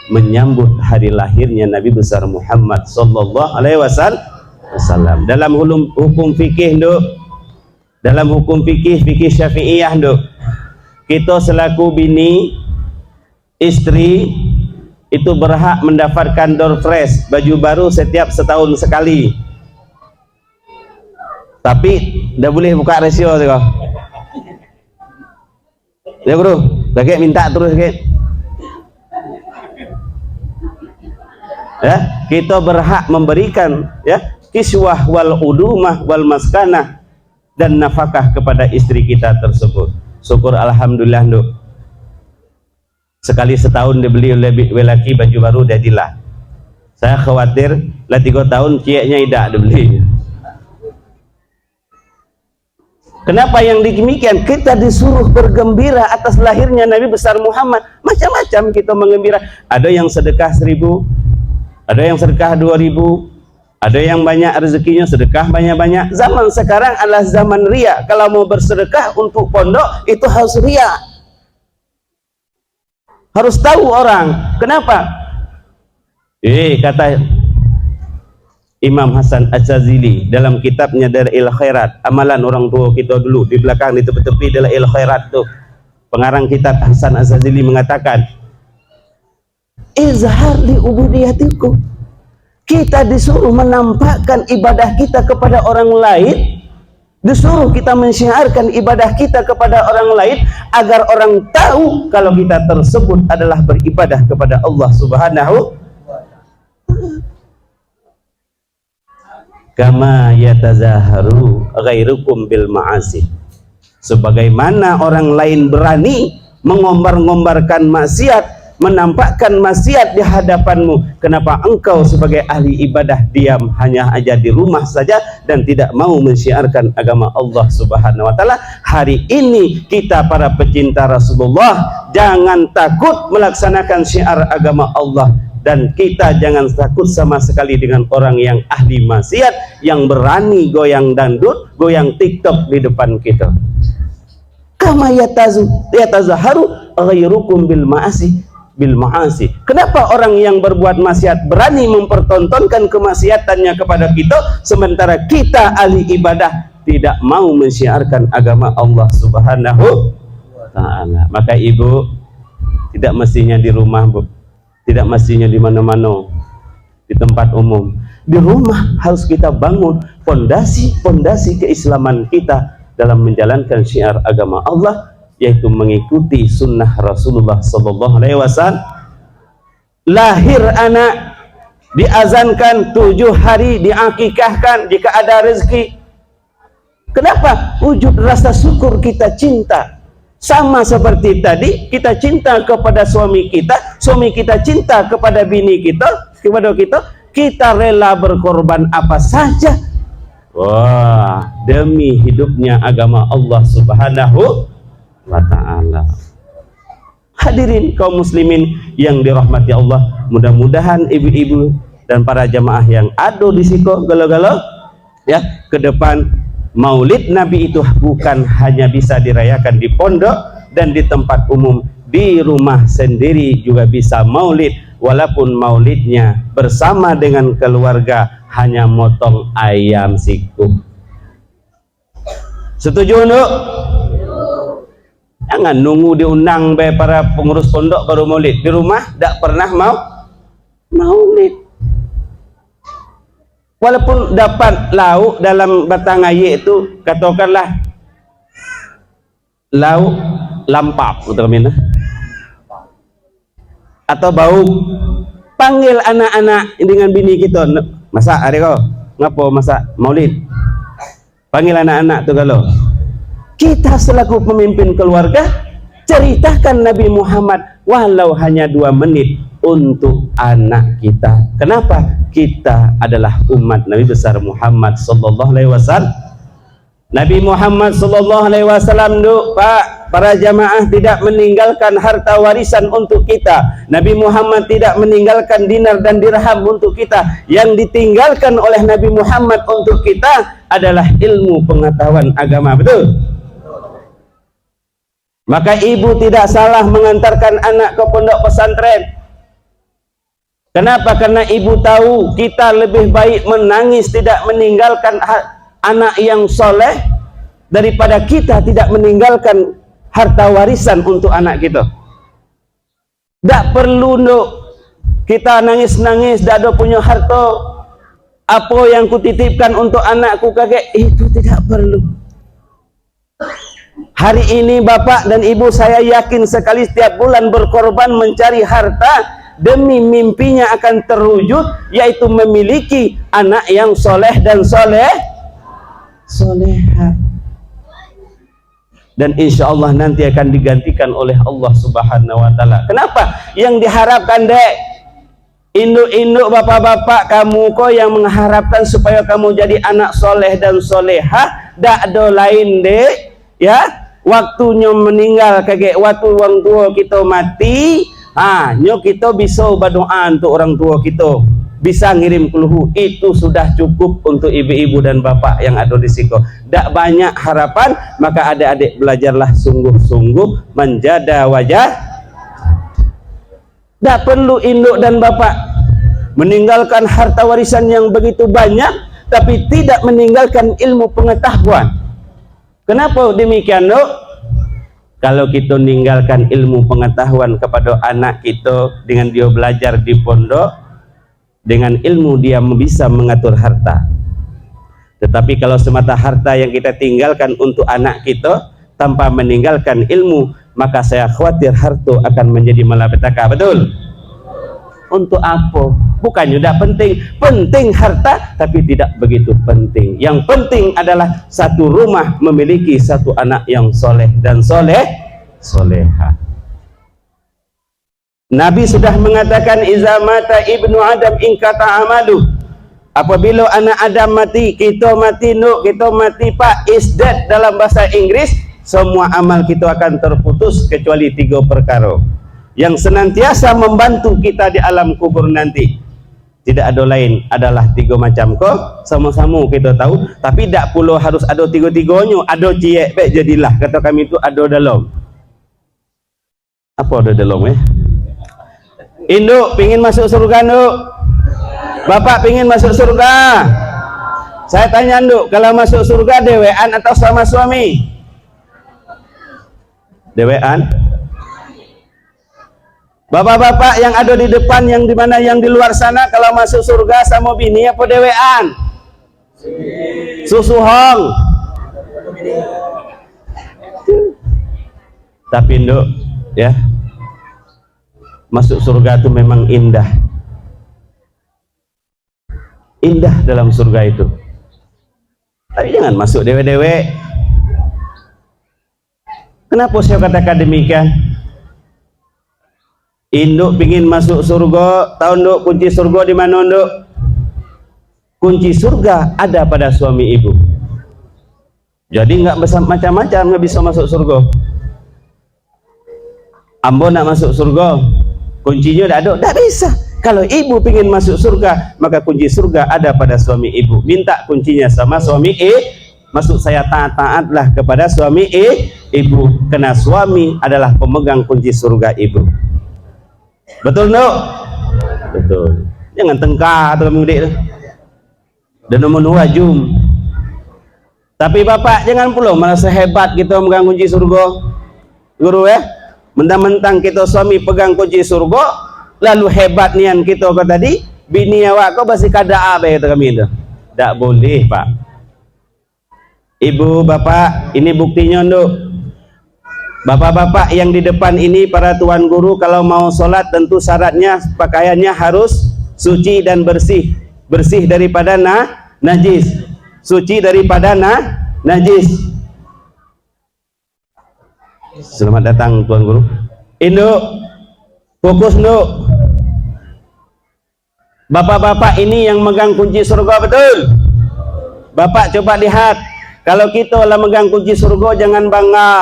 menyambut hari lahirnya Nabi besar Muhammad sallallahu alaihi wasallam. Dalam hukum fikih dalam hukum fikih Syafi'iyah kita selaku bini, istri itu berhak mendapatkan door fresh, baju baru setiap setahun sekali. Tapi dah boleh buka rasio tu kau. Ya bro, lagi minta terus sikit. Ya, kita berhak memberikan ya kiswah wal udumah wal maskanah dan nafkah kepada istri kita tersebut. Syukur alhamdulillah sekali setahun dibeli oleh lelaki baju baru jadilah. Saya khawatir lah 3 tahun cieknya tidak dibeli. Kenapa yang demikian? Kita disuruh bergembira atas lahirnya Nabi besar Muhammad. Macam-macam kita mengembira. Ada yang sedekah 1000, ada yang sedekah 2000, ada yang banyak rezekinya sedekah banyak-banyak. Zaman sekarang adalah zaman ria. Kalau mau bersedekah untuk pondok itu harus ria. Harus tahu orang. Kenapa? Kata Imam Hasan Az-Zazili dalam kitabnya Dalail Khairat, amalan orang tua kita dulu, di belakang di tepi-tepi Dalail Khairat tu, pengarang kitab Hasan Az-Zazili mengatakan, izhar li ubudiyatikum, kita disuruh menampakkan ibadah kita kepada orang lain, disuruh kita mensyiarkan ibadah kita kepada orang lain agar orang tahu kalau kita tersebut adalah beribadah kepada Allah Subhanahu. Kama yatazaharu ghairukum bil ma'asi, sebagaimana orang lain berani mengombar-ngombarkan maksiat, menampakkan maksiat di hadapanmu, kenapa engkau sebagai ahli ibadah diam hanya aja di rumah saja dan tidak mau mensyiarkan agama Allah Subhanahu wa taala? Hari ini kita para pecinta Rasulullah jangan takut melaksanakan syiar agama Allah, dan kita jangan takut sama sekali dengan orang yang ahli maksiat yang berani goyang dangdut, goyang TikTok di depan kita. Kama yatazaharu ghairukum bil ma'asi. Kenapa orang yang berbuat maksiat berani mempertontonkan kemaksiatannya kepada kita, sementara kita ahli ibadah tidak mau mensyiarkan agama Allah Subhanahu wa taala? Maka ibu tidak mestinya di rumah, Bu. Tidak mestinya di mana-mana, di tempat umum. Di rumah harus kita bangun pondasi keislaman kita dalam menjalankan syiar agama Allah, yaitu mengikuti sunnah Rasulullah sallallahu alaihi wasallam. Lahir anak diazankan 7 hari, diakikahkan jika ada rezeki. Kenapa? Wujud rasa syukur kita cinta. Sama seperti tadi kita cinta kepada suami kita cinta kepada bini kita, kita rela berkorban apa saja. Wah, demi hidupnya agama Allah Subhanahu wa taala. Hadirin kaum muslimin yang dirahmati Allah, mudah-mudahan ibu-ibu dan para jamaah yang ada di siko galo-galo ya, ke depan Maulid Nabi itu bukan hanya bisa dirayakan di pondok dan di tempat umum, di rumah sendiri juga bisa maulid, walaupun maulidnya bersama dengan keluarga, hanya motong ayam sikuk. Setuju nduk? Jangan nunggu diundang by para pengurus pondok baru maulid. Di rumah tak pernah maulid. Walaupun dapat lauk dalam batang ayam itu, katakanlah lauk lampap untuk kami atau bau. Panggil anak-anak dengan bini kita, masak hari kau ngapo masak maulid, panggil anak-anak tu. Kalau kita selaku pemimpin keluarga, ceritakan Nabi Muhammad walau hanya 2 menit untuk anak kita. Kenapa? Kita adalah umat Nabi besar Muhammad sallallahu alaihi wasallam. Nabi Muhammad sallallahu alaihi wasallam, Pak, para jamaah, tidak meninggalkan harta warisan untuk kita. Nabi Muhammad tidak meninggalkan dinar dan dirham untuk kita. Yang ditinggalkan oleh Nabi Muhammad untuk kita adalah ilmu pengetahuan agama. Betul? Maka ibu tidak salah mengantarkan anak ke pondok pesantren. Kenapa? Karena ibu tahu kita lebih baik menangis tidak meninggalkan anak yang soleh daripada kita tidak meninggalkan harta warisan untuk anak kita. Tak perlu nduk kita nangis-nangis dak ada punya harta, apa yang kutitipkan untuk anakku kakek, itu tidak perlu. Hari ini bapak dan ibu saya yakin sekali setiap bulan berkorban mencari harta demi mimpinya akan terwujud, yaitu memiliki anak yang soleh dan soleha. Dan insya Allah nanti akan digantikan oleh Allah Subhanahu wa Ta'ala. Kenapa? Yang diharapkan dek, induk-induk bapak-bapak kamu kok yang mengharapkan supaya kamu jadi anak soleh dan soleha, dak ada lain dek, ya. Waktunya meninggal kakek, waktu orang tua kita mati, nyo kita bisa berdoa untuk orang tua kita, bisa ngirim keluhu, itu sudah cukup untuk ibu-ibu dan bapak yang ada di siko. Tak banyak harapan, maka adik-adik belajarlah sungguh-sungguh menjaga wajah. Tak perlu induk dan bapak meninggalkan harta warisan yang begitu banyak, tapi tidak meninggalkan ilmu pengetahuan. Kenapa demikian, Dok? Kalau kita meninggalkan ilmu pengetahuan kepada anak kita dengan dia belajar di pondok, dengan ilmu dia bisa mengatur harta. Tetapi kalau semata harta yang kita tinggalkan untuk anak kita tanpa meninggalkan ilmu, maka saya khawatir harta akan menjadi malapetaka. Betul? Untuk apa? Bukannya tidak penting, penting harta, tapi tidak begitu penting. Yang penting adalah satu rumah memiliki satu anak yang soleh dan soleha. Nabi sudah mengatakan, iza mata ibnu Adam ingkata amalu. Apabila anak Adam mati, kita mati, kita mati, Pak, is dead dalam bahasa Inggris, semua amal kita akan terputus kecuali 3 perkara yang senantiasa membantu kita di alam kubur nanti. Tidak ada lain, adalah 3 macam kok, sama-sama kita tahu, tapi tak perlu harus ada 3-tiganya. Ada ciek baik jadilah, kata kami itu ada dalam. Apa ada dalam Induk pingin masuk surga, Nduk? Bapak pingin masuk surga? Saya tanya Nduk, kalau masuk surga dewean atau sama suami? Dewean. Bapak-bapak yang ada di depan, yang di mana, yang di luar sana, kalau masuk surga sama bini apa dewean? Susuhong. Tapi Nduk, ya, masuk surga itu memang indah. Indah dalam surga itu. Tapi jangan masuk dewe-dewe. Kenapa saya katakan demikian? Induk pingin masuk surga, tahu Nduk kunci surga di mana, Nduk? Kunci surga ada pada suami ibu. Jadi nggak macam-macam nggak bisa masuk surga. Ambo nak masuk surga, kuncinya tidak ada, tidak bisa. Kalau ibu pingin masuk surga, maka kunci surga ada pada suami ibu. Minta kuncinya sama suami maksud saya taat-taatlah kepada suami ibu, karena suami adalah pemegang kunci surga ibu. Betul, Nduk? Betul. Jangan tengkar atau mudik tu. Dan nomor wajum. Tapi bapak jangan pula merasa hebat kita memegang kunci surga. Guru ya? Mentang-mentang kita suami pegang kunci surga, lalu hebat nian kita kau tadi, bini awak kau masih kada apa kata kami itu. Tak boleh, Pak. Ibu, bapak, ini buktinya, Nduk. Bapak-bapak yang di depan ini, para tuan guru, kalau mau sholat tentu syaratnya pakaiannya harus suci dan bersih. Bersih daripada najis. Suci daripada najis. Selamat datang tuan guru. Induk, fokus Induk. Bapak-bapak ini yang megang kunci surga, betul? Bapak coba lihat, kalau kita lah megang kunci surga, jangan bangga.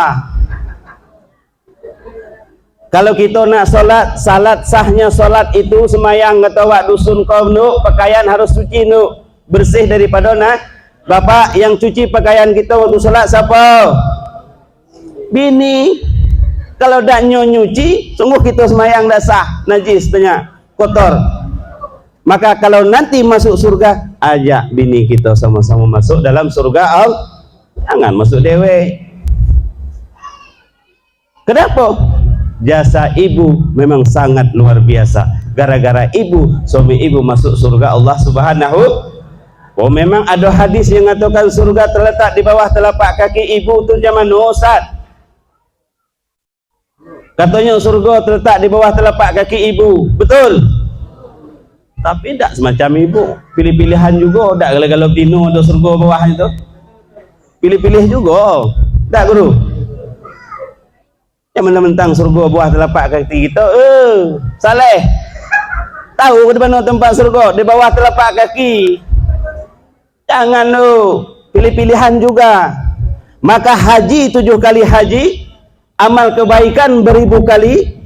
Kalau kita nak solat, salat sahnya solat itu semayang kata wak dusun kau nuk, pakaian harus suci nuk, bersih daripada bapak. Yang cuci pakaian kita waktu solat siapa? Bini. Kalau dak nyuci, sungguh kita semayang dah sah, najis tanya, kotor. Maka kalau nanti masuk surga, ajak bini kita sama-sama masuk dalam surga Allah. Jangan masuk dewe. Kenapa? Jasa ibu memang sangat luar biasa. Gara-gara ibu, suami ibu masuk surga Allah Subhanahu. Oh, memang ada hadis yang mengatakan surga terletak di bawah telapak kaki ibu. Tu zaman Ustaz. Katanya surga terletak di bawah telapak kaki ibu. Betul? Tapi tidak semacam ibu. Pilih-pilihan juga. Tak kalau tino ada surga bawah itu. Pilih-pilih juga. Tak guru? Yang mentang-mentang surga bawah telapak kaki kita, saleh. Tahu di mana tempat surga? Di bawah telapak kaki. Jangan lu pilih-pilihan juga. Maka haji 7 kali haji, amal kebaikan beribu kali,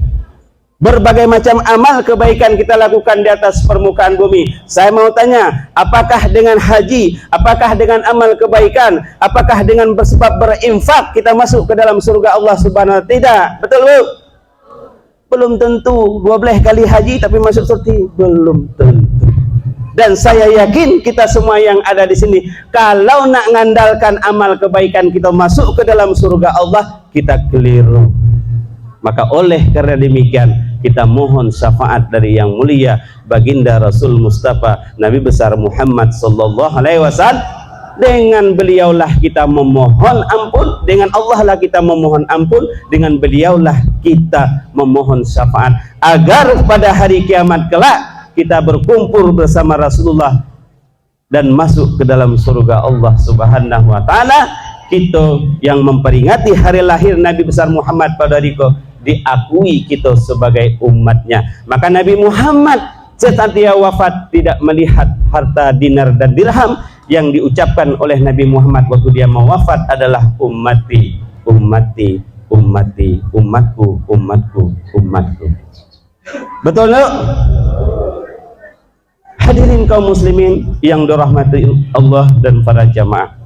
berbagai macam amal kebaikan kita lakukan di atas permukaan bumi. Saya mau tanya, apakah dengan haji, apakah dengan amal kebaikan, apakah dengan bersebab berinfak kita masuk ke dalam surga Allah Subhanahu wa taala? Tidak. Betul Bu? Belum tentu. 12 kali haji tapi masuk surga, belum tentu. Dan saya yakin kita semua yang ada di sini, kalau nak ngandalkan amal kebaikan kita masuk ke dalam surga Allah, kita keliru. Maka oleh karena demikian, kita mohon syafaat dari yang mulia baginda Rasul Mustafa Nabi besar Muhammad sallallahu alaihi wasallam. Dengan beliaulah kita memohon ampun, dengan Allah lah kita memohon ampun, dengan beliaulah kita memohon syafaat, agar pada hari kiamat kelak kita berkumpul bersama Rasulullah dan masuk ke dalam surga Allah Subhanahu wa taala. Kita yang memperingati hari lahir Nabi besar Muhammad pada hari itu diakui kita sebagai umatnya. Maka Nabi Muhammad setelah wafat tidak melihat harta dinar dan dirham. Yang diucapkan oleh Nabi Muhammad waktu dia mau wafat adalah ummati, ummati, ummati, umatku, umatku, umatku. Betul tak? Hadirin kaum muslimin yang dirahmati Allah dan para jamaah,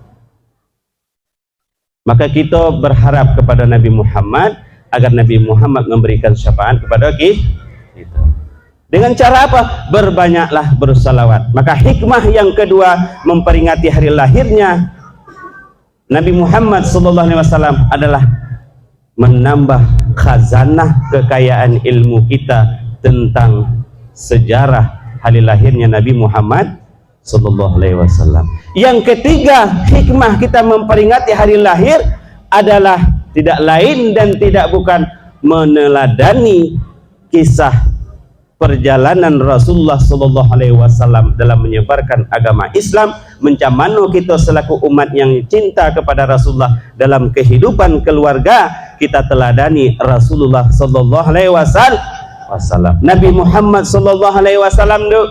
maka kita berharap kepada Nabi Muhammad agar Nabi Muhammad memberikan syafaat kepada kita. Dengan cara apa? Berbanyaklah bersalawat. Maka hikmah yang kedua memperingati hari lahirnya Nabi Muhammad SAW adalah menambah khazanah kekayaan ilmu kita tentang sejarah hari lahirnya Nabi Muhammad SAW. Yang ketiga, hikmah kita memperingati hari lahir adalah tidak lain dan tidak bukan meneladani kisah perjalanan Rasulullah SAW dalam menyebarkan agama Islam. Macam mana kita selaku umat yang cinta kepada Rasulullah dalam kehidupan keluarga kita teladani Rasulullah SAW. Nabi Muhammad SAW tu,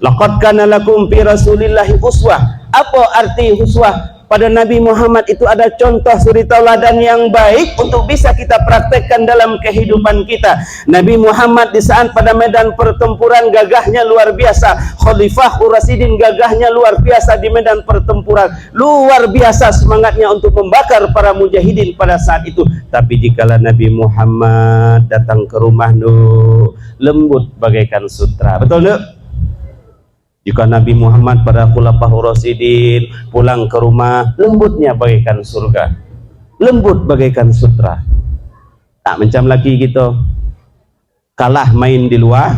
laqad kana lakum fi Rasulillahi uswah. Apa arti uswah? Pada Nabi Muhammad itu ada contoh suri tauladan yang baik untuk bisa kita praktekkan dalam kehidupan kita. Nabi Muhammad di saat pada medan pertempuran gagahnya luar biasa. Khalifah Urasidin gagahnya luar biasa di medan pertempuran. Luar biasa semangatnya untuk membakar para mujahidin pada saat itu. Tapi jikalau Nabi Muhammad datang ke rumah lembut bagaikan sutra. Betul tak? Jika Nabi Muhammad pada Khulafaur Rasyidin pulang ke rumah, lembutnya bagaikan surga, lembut bagaikan sutra. Tak macam lagi kita kalah main di luar,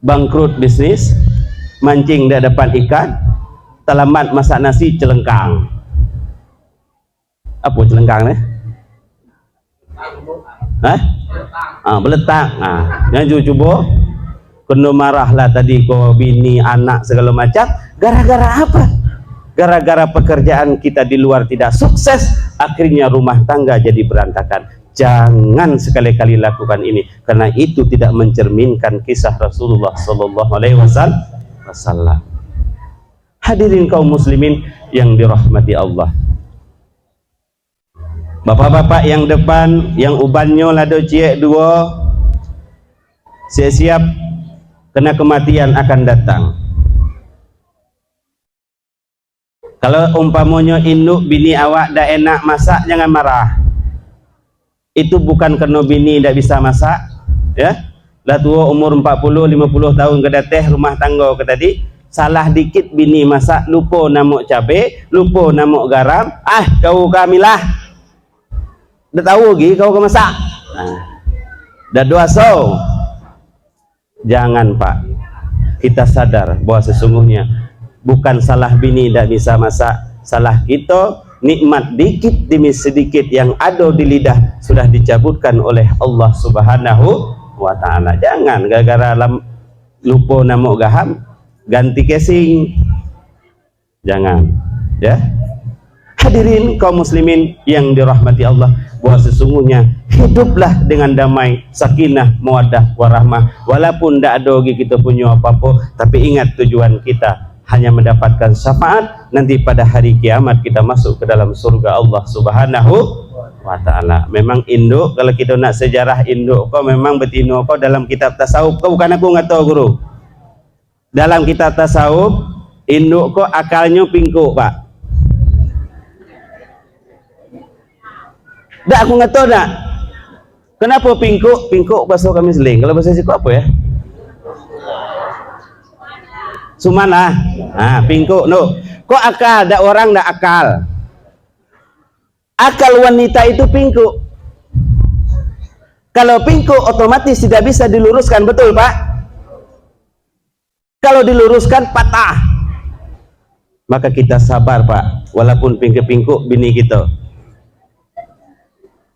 bangkrut bisnis, mancing tidak dapat ikan, terlambat masak nasi celengkang. Apa celengkang ni? Hah? Beletak. Yang cuba kena marahlah tadi kau bini anak segala macam. Gara-gara apa? Gara-gara pekerjaan kita di luar tidak sukses, akhirnya rumah tangga jadi berantakan. Jangan sekali-kali lakukan ini, karena itu tidak mencerminkan kisah Rasulullah sallallahu alaihi wasallam. Hadirin kaum muslimin yang dirahmati Allah. Bapak-bapak yang depan, yang ubannya lado ciek dua, siap-siap kena kematian akan datang. Kalau umpamanya induk bini awak dah enak masak, jangan marah. Itu bukan kerana bini tidak bisa masak, ya. Dah tua umur 40-50 tahun ke dateh rumah tangga ke tadi, salah dikit bini masak, lupa namuk cabai, lupa namuk garam, kau kamilah. Dah tahu lagi kau masak. Dah dosa. Jangan Pak, kita sadar bahwa sesungguhnya bukan salah bini tidak bisa masak, salah kita nikmat dikit demi sedikit yang ada di lidah sudah dicabutkan oleh Allah Subhanahu wa ta'ala. Jangan gara-gara lupa namuk gaham ganti casing. Jangan, ya. Hadirin kaum muslimin yang dirahmati Allah, bahwa sesungguhnya hiduplah dengan damai, sakinah, mawaddah, warahmah. Walaupun tidak ada lagi kita punya apa-apa, tapi ingat tujuan kita hanya mendapatkan syafaat. Nanti pada hari kiamat kita masuk ke dalam surga Allah Subhanahu wa ta'ala. Memang induk, kalau kita nak sejarah induk kau, memang betina kau dalam kitab tasawuf kau, bukan aku nggak tahu guru. Dalam kitab tasawuf induk kau akalnya pingkuk Pak. Dah aku nggak tahu dah. Kenapa pingkuk? Pingkuk bahasa kami seling. Kalau bahasa siku apa ya? Sumana. Pingkuk no. Kok akal? Dak orang dak akal. Akal wanita itu pingkuk. Kalau pingkuk otomatis tidak bisa diluruskan, betul Pak? Kalau diluruskan patah. Maka kita sabar Pak, walaupun pingkuk-pingkuk bini kita.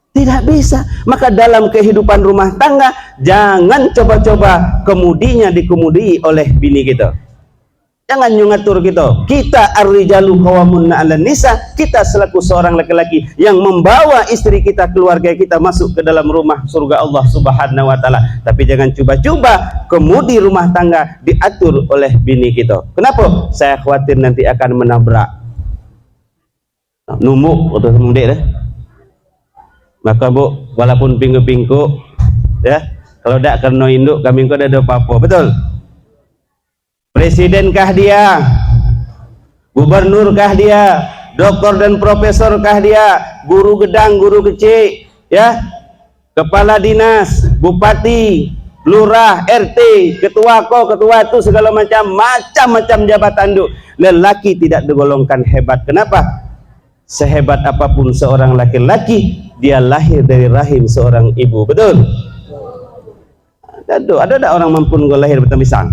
Tidak bisa. Maka dalam kehidupan rumah tangga jangan coba-coba kemudinya dikemudi oleh bini kita. Jangan ngatur kita. Kita ar-rijalu qawwamun 'alan nisa. Kita selaku seorang laki-laki yang membawa istri kita, keluarga kita masuk ke dalam rumah surga Allah Subhanahu wa ta'ala. Tapi jangan coba-coba kemudi rumah tangga diatur oleh bini kita. Kenapa? Saya khawatir nanti akan menabrak. Numuk atau semudek dah. Maka bu, walaupun pinggu-pinggu, ya, kalau tidak kena induk kami kau ada apa-apa, betul? Presidenkah dia, gubernurkah dia, doktor dan profesorkah dia, guru gedang, guru kecil, ya, kepala dinas, bupati, lurah, RT, ketua ketua itu segala macam jabatan duk. Lelaki tidak digolongkan hebat. Kenapa? Sehebat apapun seorang laki-laki, dia lahir dari rahim seorang ibu, betul? Ada tak orang mampu lahir batang pisang?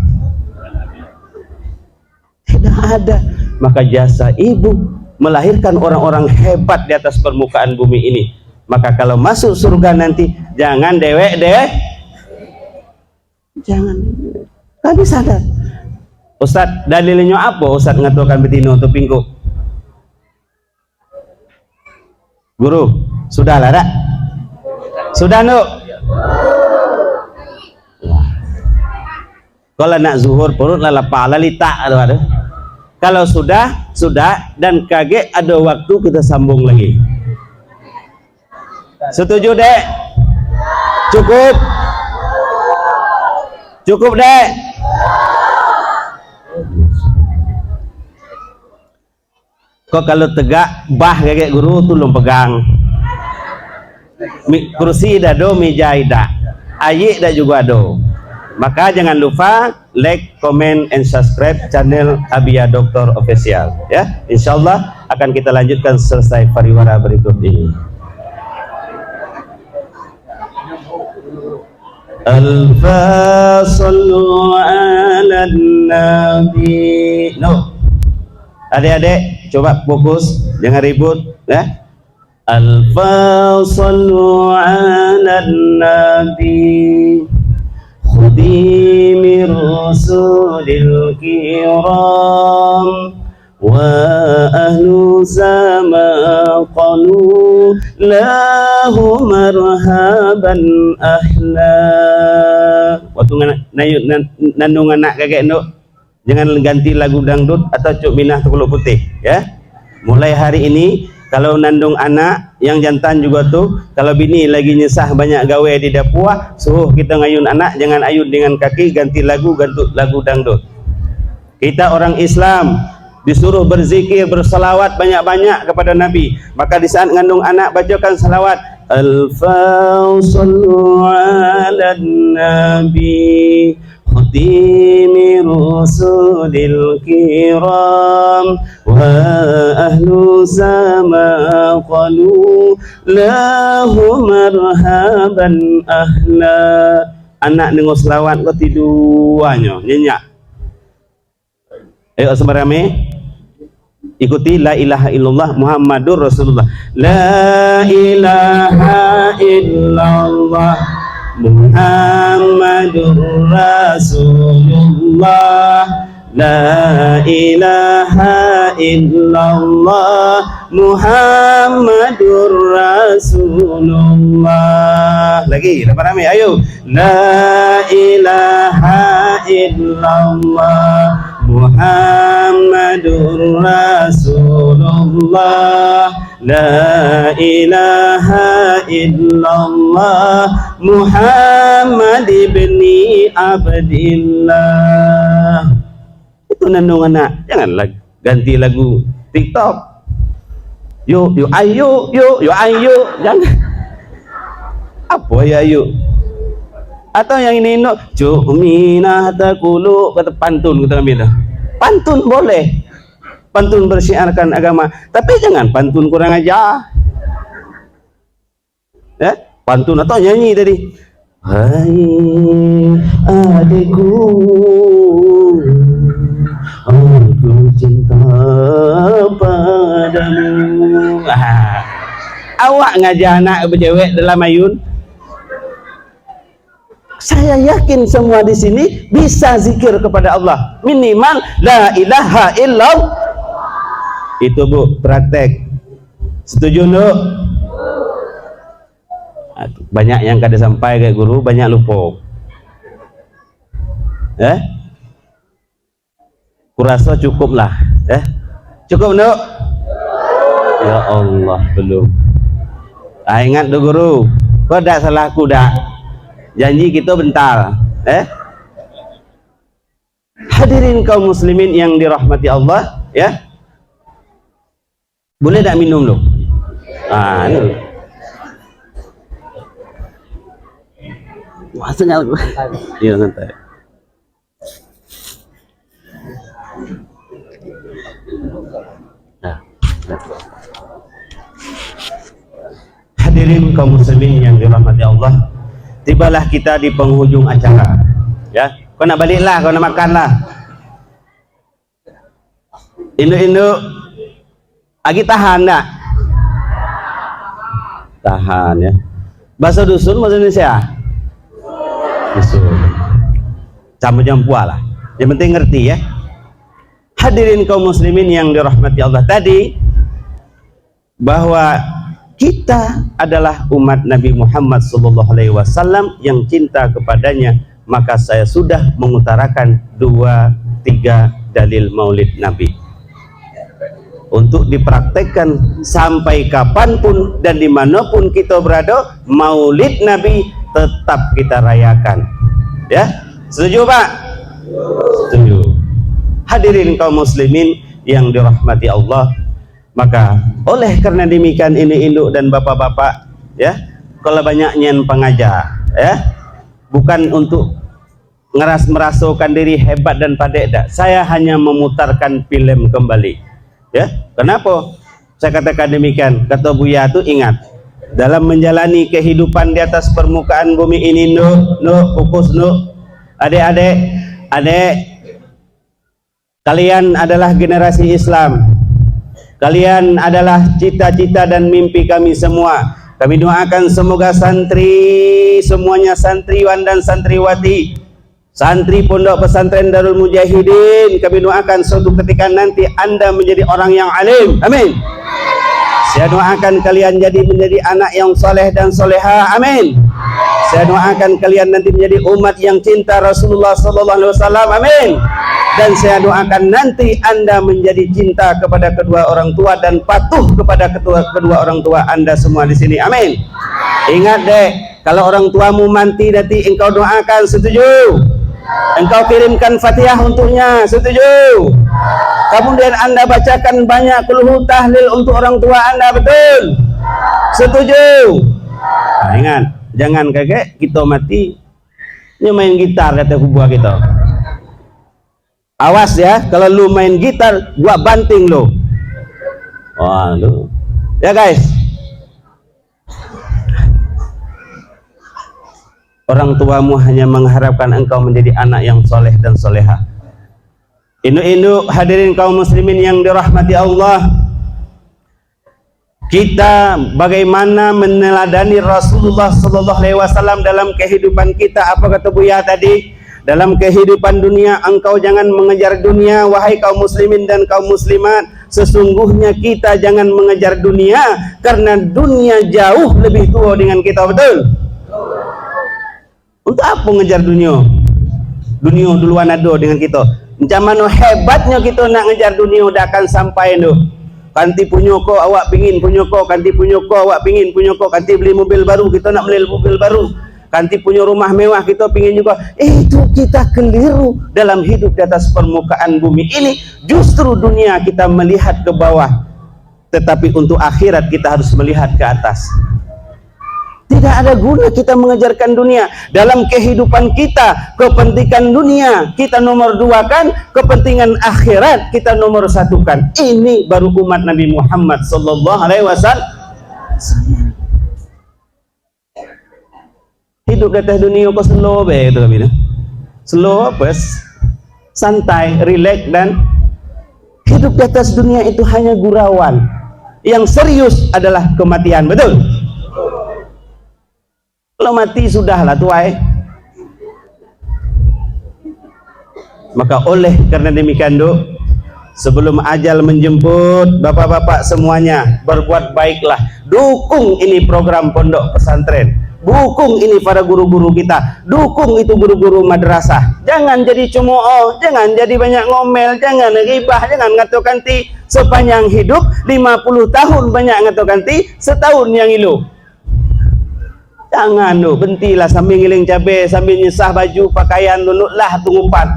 Tidak ada. Maka jasa ibu melahirkan orang-orang hebat di atas permukaan bumi ini. Maka kalau masuk surga nanti jangan dewek deh. Jangan. Kami sadar. Ustaz, dalilnya apa Ustaz ngatakan betina untuk pingkuk? Guru, sudah lah tak? Sudah nuk? Kalau nak zuhur perut lah lapar lalita ada. Kalau sudah dan kaget ada waktu kita sambung lagi. Setuju dek? Cukup dek? Kok kalau tegak bah kayak guru tu belum pegang. Kursi dah do, meja dah, ayik dah juga do. Maka jangan lupa like, comment, and subscribe channel Abia Doktor Official. Ya, insyaallah akan kita lanjutkan selesai pariwara berikut ini. Al-fasallu ala nabi. No, adik-adik coba fokus, jangan ribut, ya. Al-fasallu ala النبي خديم الرسل الكرام وأهل سما قالوا له مرحبا أهلا. Waktu nandung anak kakek nduk, jangan ganti lagu dangdut atau cuk minah Kulit Putih ya. Mulai hari ini kalau nandung anak yang jantan juga tuh, kalau bini lagi nyesah banyak gawe di dapur, suruh kita ngayun anak, jangan ayun dengan kaki, ganti lagu dangdut. Kita orang Islam disuruh berzikir, bersalawat banyak-banyak kepada Nabi. Maka di saat ngandung anak bacakan salawat, Al-Fawsallu ala Nabi Khutimi Rusulil Kiram wa ahlu sama qalu lahu marhaban ahla. Anak dengar selawat kau tidurannya nyenyak. Ayo semerame ikuti la ilaha illallah Muhammadur Rasulullah. La ilaha illallah Muhammadur Rasulullah. La ilaha illallah Muhammadur Rasulullah. Lagi ramai-ramai ayo. La ilaha illallah Muhammadur Rasulullah. La ilaha illallah Muhammad ibni Abdillah. Itu nandung anak, janganlah ganti lagu TikTok. Yo ayo, jangan. Apa ya ayo? Atau yang ini no, Ju'minah takulu, kata pantun kita ambil. Pantun boleh, pantun bersyiarkan agama, tapi jangan pantun kurang ajar. Ya, pantun atau nyanyi tadi. Hai adikku, aku cinta padamu. Awak ngajak anak bercewek dalam ayun. Saya yakin semua di sini bisa zikir kepada Allah. Minimal la ilaha illallah. Itu Bu, praktek. Setuju Nduk? Banyak yang kada sampai kayak guru, banyak lupa. Kurasa cukup lah. Cukup Nduk? Ya Allah, belum. Ingat tuh guru, kau dak salahku dak. Janji kita bentar. Hadirin kaum muslimin yang dirahmati Allah, ya. Boleh tak minum loh? Ini. Maksudnya aku. Iya santai. Hadirin kaum muslimin yang dirahmati Allah, tibalah kita di penghujung acara. Ya, kau nak baliklah, kau nak makanlah. Induk-induk, lagi tahan tak? Tahan ya. Bahasa dusun, bahasa Indonesia. Dusun. Sama jampuah lah. Yang penting ngerti ya. Hadirin kaum muslimin yang dirahmati Allah, tadi bahwa kita adalah umat Nabi Muhammad SAW yang cinta kepadanya, maka saya sudah mengutarakan 2-3 dalil maulid Nabi untuk dipraktekkan sampai kapanpun dan dimanapun kita berada. Maulid Nabi tetap kita rayakan, ya. Setuju Pak? Setuju. Hadirin kaum muslimin yang dirahmati Allah, maka oleh karena demikian ini induk dan bapak-bapak, ya, kalau banyak nyen pengajar, ya, bukan untuk merasukan diri hebat dan pandai, dak. Saya hanya memutarkan film kembali, ya. Kenapa saya katakan demikian? Kata Buya itu, ingat, dalam menjalani kehidupan di atas permukaan bumi ini, fokus adik-adik, kalian adalah generasi Islam. Kalian adalah cita-cita dan mimpi kami semua. Kami doakan semoga santri semuanya, santriwan dan santriwati, santri Pondok Pesantren Darul Mujahidin, kami doakan suatu ketika nanti Anda menjadi orang yang alim. Amin. Saya doakan kalian menjadi anak yang soleh dan soleha. Amin. Saya doakan kalian nanti menjadi umat yang cinta Rasulullah sallallahu alaihi wasallam. Amin. Dan saya doakan nanti Anda menjadi cinta kepada kedua orang tua dan patuh kepada kedua orang tua Anda semua di sini. Amin. Ingat dek, kalau orang tuamu mati nanti engkau doakan, setuju? Engkau kirimkan Fatihah untuknya, setuju? Kemudian Anda bacakan banyak qul tahlil untuk orang tua Anda, betul? Setuju? Nah, ingat, jangan kaget kita mati main gitar kata kubua kita. Awas ya, kalau lu main gitar gua banting lu. Wah, lu. Ya guys. Orang tuamu hanya mengharapkan engkau menjadi anak yang soleh dan soleha. Induk-induk hadirin kaum muslimin yang dirahmati Allah, kita bagaimana meneladani Rasulullah sallallahu alaihi wasallam dalam kehidupan kita. Apa kata Buya tadi? Dalam kehidupan dunia engkau jangan mengejar dunia, wahai kaum muslimin dan kaum muslimat. Sesungguhnya kita jangan mengejar dunia, karena dunia jauh lebih tua dengan kita, betul? Untuk apa mengejar dunia? Dunia duluan ada dengan kita. Macam mana hebatnya kita nak ngejar dunia, dah akan sampai tu. Kanti punya ko awak pingin punya ko, kanti punya ko awak pingin punya ko, kanti beli mobil baru kita nak beli mobil baru, kanti punya rumah mewah kita pingin juga. Itu kita keliru dalam hidup di atas permukaan bumi ini. Justru dunia kita melihat ke bawah, tetapi untuk akhirat kita harus melihat ke atas. Tidak ada guna kita mengejarkan dunia. Dalam kehidupan kita, kepentingan dunia kita nomor dua kan, kepentingan akhirat kita nomor satu kan. Ini baru umat Nabi Muhammad sallallahu alaihi wasallam. Hidup di atas dunia kok slow be itu kami. Slow apa? Santai, relax, dan hidup di atas dunia itu hanya gurauan. Yang serius adalah kematian, betul? Kalau mati sudahlah tuai. Maka oleh karena demikian sebelum ajal menjemput, bapak-bapak semuanya berbuat baiklah. Dukung ini program pondok pesantren, dukung ini para guru-guru kita, dukung itu guru-guru madrasah. Jangan jadi cemooh, jangan jadi banyak ngomel, jangan ribah, jangan ngatakan ti sepanjang hidup 50 tahun banyak ngatakan ti setahun yang ilu. Jangan bentilah sambil ngiling cabai, sambil nyesah baju pakaian lah tunggupan.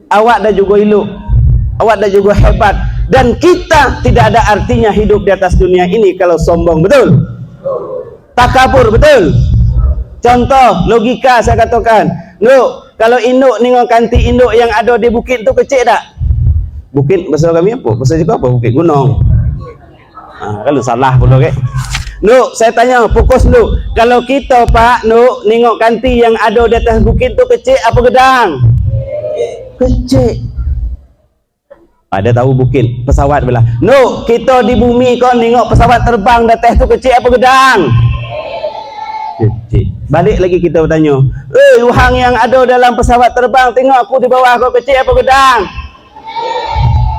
Awak dah juga ilu, awak dah juga hebat, dan kita tidak ada artinya hidup di atas dunia ini kalau sombong, betul? Takabur, betul? Contoh logika saya katakan, kalau induk nengok kanti induk yang ada di bukit tu kecil tak? Bukit bahasa kami apa? Bahasa juga apa? Bukit gunung. Kalau salah pula ke? Saya tanya fokus kalau kita pak nengok kanti yang ada di atas bukit tu kecil apa gedang? Kecil. Ada tahu bukit pesawat belah. Kita di bumi kau nengok pesawat terbang di atas tu kecil apa gedang? Kecil. Balik lagi kita bertanya, luhang yang ada dalam pesawat terbang, tengok aku di bawah kau kecil apa gedang?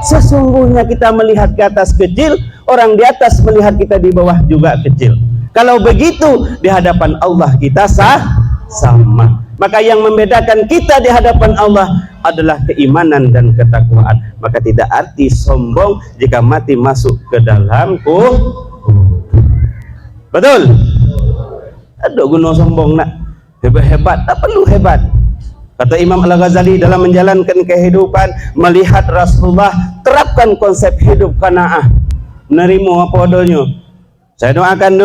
Sesungguhnya kita melihat ke atas kecil, orang di atas melihat kita di bawah juga kecil. Kalau begitu di hadapan Allah kita sama. Maka yang membedakan kita di hadapan Allah adalah keimanan dan ketakwaan. Maka tidak arti sombong jika mati masuk ke dalam betul? Ada guna sombong nak hebat-hebat, tak perlu hebat. Kata Imam Al-Ghazali dalam menjalankan kehidupan, melihat Rasulullah, terapkan konsep hidup qanaah, menerima apa adanya. Saya doakan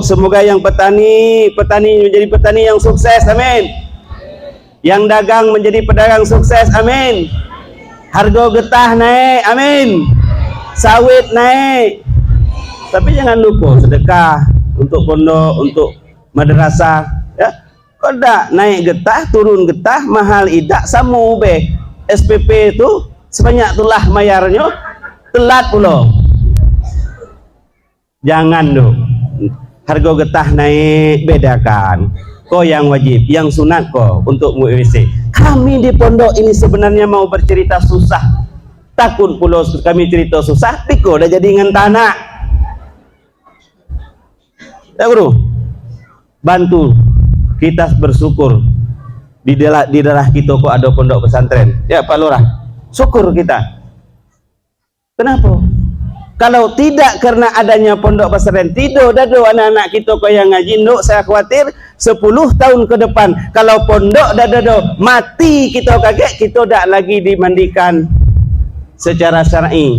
semoga yang petani menjadi petani yang sukses, amin. Yang dagang menjadi pedagang sukses, amin. Harga getah naik, amin. Sawit naik. Tapi jangan lupa sedekah untuk pondok, untuk madrasah, ya. Kau tak naik getah, turun getah, mahal idak, sama ube. SPP itu sebanyak itulah mayarnya, telat pula. Jangan harga getah naik, bedakan. Kau yang wajib, yang sunat kau untuk WC. Kami di pondok ini sebenarnya mau bercerita susah. Takut pula kami cerita susah, piko dah jadi dengan tanah. Ya bro, bantu kita bersyukur di daerah kita kok ada pondok pesantren. Ya Pak Lurah, syukur kita. Kenapa? Kalau tidak karena adanya pondok pesantren, tidak dado anak-anak kita kok yang ngaji, nduk saya khawatir 10 tahun ke depan kalau pondok dado mati kita kaget, kita tak lagi dimandikan secara syar'i.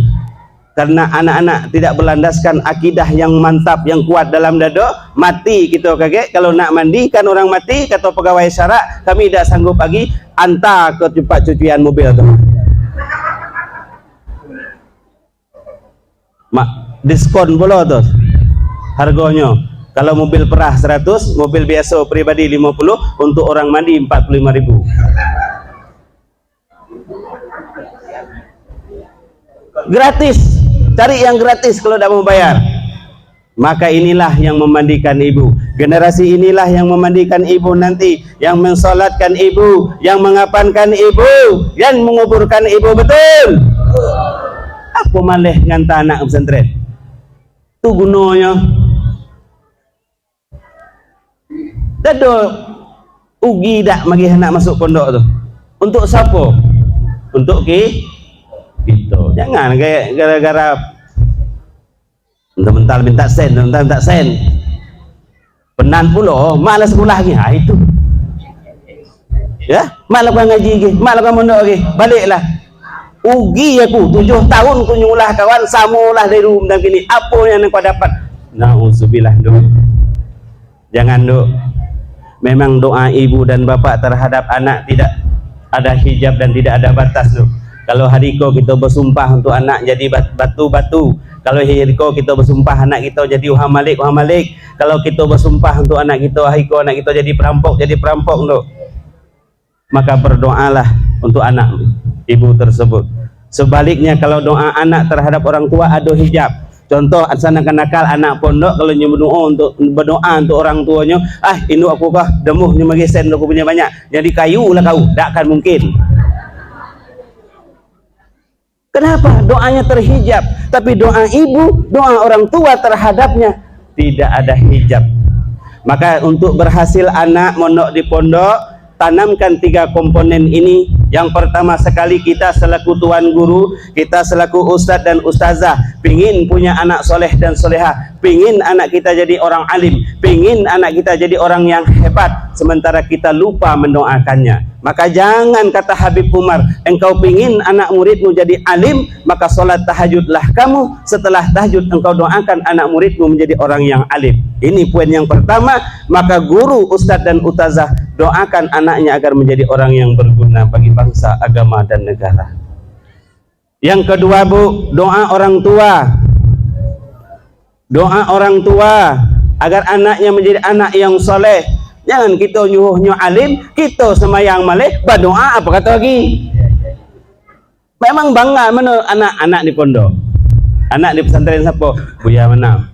Karena anak-anak tidak berlandaskan akidah yang mantap, yang kuat dalam dado, mati kita kaget. Kalau nak mandikan orang mati, kata pegawai syarak, kami tidak sanggup lagi, hantar ke tempat cucian mobil tu. Mak, diskon pula tu harganya. Kalau mobil perah 100, mobil biasa pribadi 50, untuk orang mandi 45.000. Gratis, cari yang gratis kalau tidak mau bayar. Maka inilah yang memandikan ibu, generasi inilah yang memandikan ibu nanti, yang mensolatkan ibu, yang mengapankan ibu, yang menguburkan ibu. Betul? Apa malih nganta anak pesantren? Tu gunanya. Dado ugi dak magi anak masuk pondok tu. Untuk siapa? Untuk kita. Jangan kayak gara-gara mental minta sen, mental minta sen. Penan pula, malas sekolah lagi. Ha itu. Ya, malas ngaji lagi, malas mondok lagi. Baliklah. Ugi aku 7 tahun ku nyulah kawan, samulah dari rumah dan gini. Apa yang kau dapat? Nauzubillah, Duk. Jangan, Duk. Memang doa ibu dan bapak terhadap anak tidak ada hijab dan tidak ada batas, Duk. Kalau hari kau kita bersumpah untuk anak jadi batu-batu. Kalau hari kau kita bersumpah anak kita jadi uhamalik. Kalau kita bersumpah untuk anak kita, hari kau anak kita jadi perampok, Duk. Maka berdoalah untuk anak ibu tersebut. Sebaliknya kalau doa anak terhadap orang tua ada hijab. Contoh anak nakal anak pondok kalau berdoa untuk orang tuanya, induk aku kah demuhnya magesen aku punya banyak. Jadi kayu lah kau, tak akan mungkin. Kenapa? Doanya terhijab. Tapi doa ibu, doa orang tua terhadapnya tidak ada hijab. Maka untuk berhasil anak mondok di pondok, tanamkan 3 komponen ini. Yang pertama sekali, kita selaku tuan guru, kita selaku ustadz dan ustazah, pingin punya anak soleh dan solehah, pingin anak kita jadi orang alim, pingin anak kita jadi orang yang hebat, sementara kita lupa mendoakannya. Maka jangan kata Habib Umar, engkau pingin anak muridmu jadi alim, maka sholat tahajudlah kamu, setelah tahajud engkau doakan anak muridmu menjadi orang yang alim. Ini poin yang pertama. Maka guru, ustadz dan ustazah, doakan anaknya agar menjadi orang yang berguna bagi bangsa, agama dan negara. Yang kedua, Bu, doa orang tua. Doa orang tua agar anaknya menjadi anak yang soleh. Jangan kita nyuruhnya alim, kita semayang malih, berdoa apa kata lagi. Memang bangga mana anak-anak di pondok, anak di pesantren siapa? Buya mana?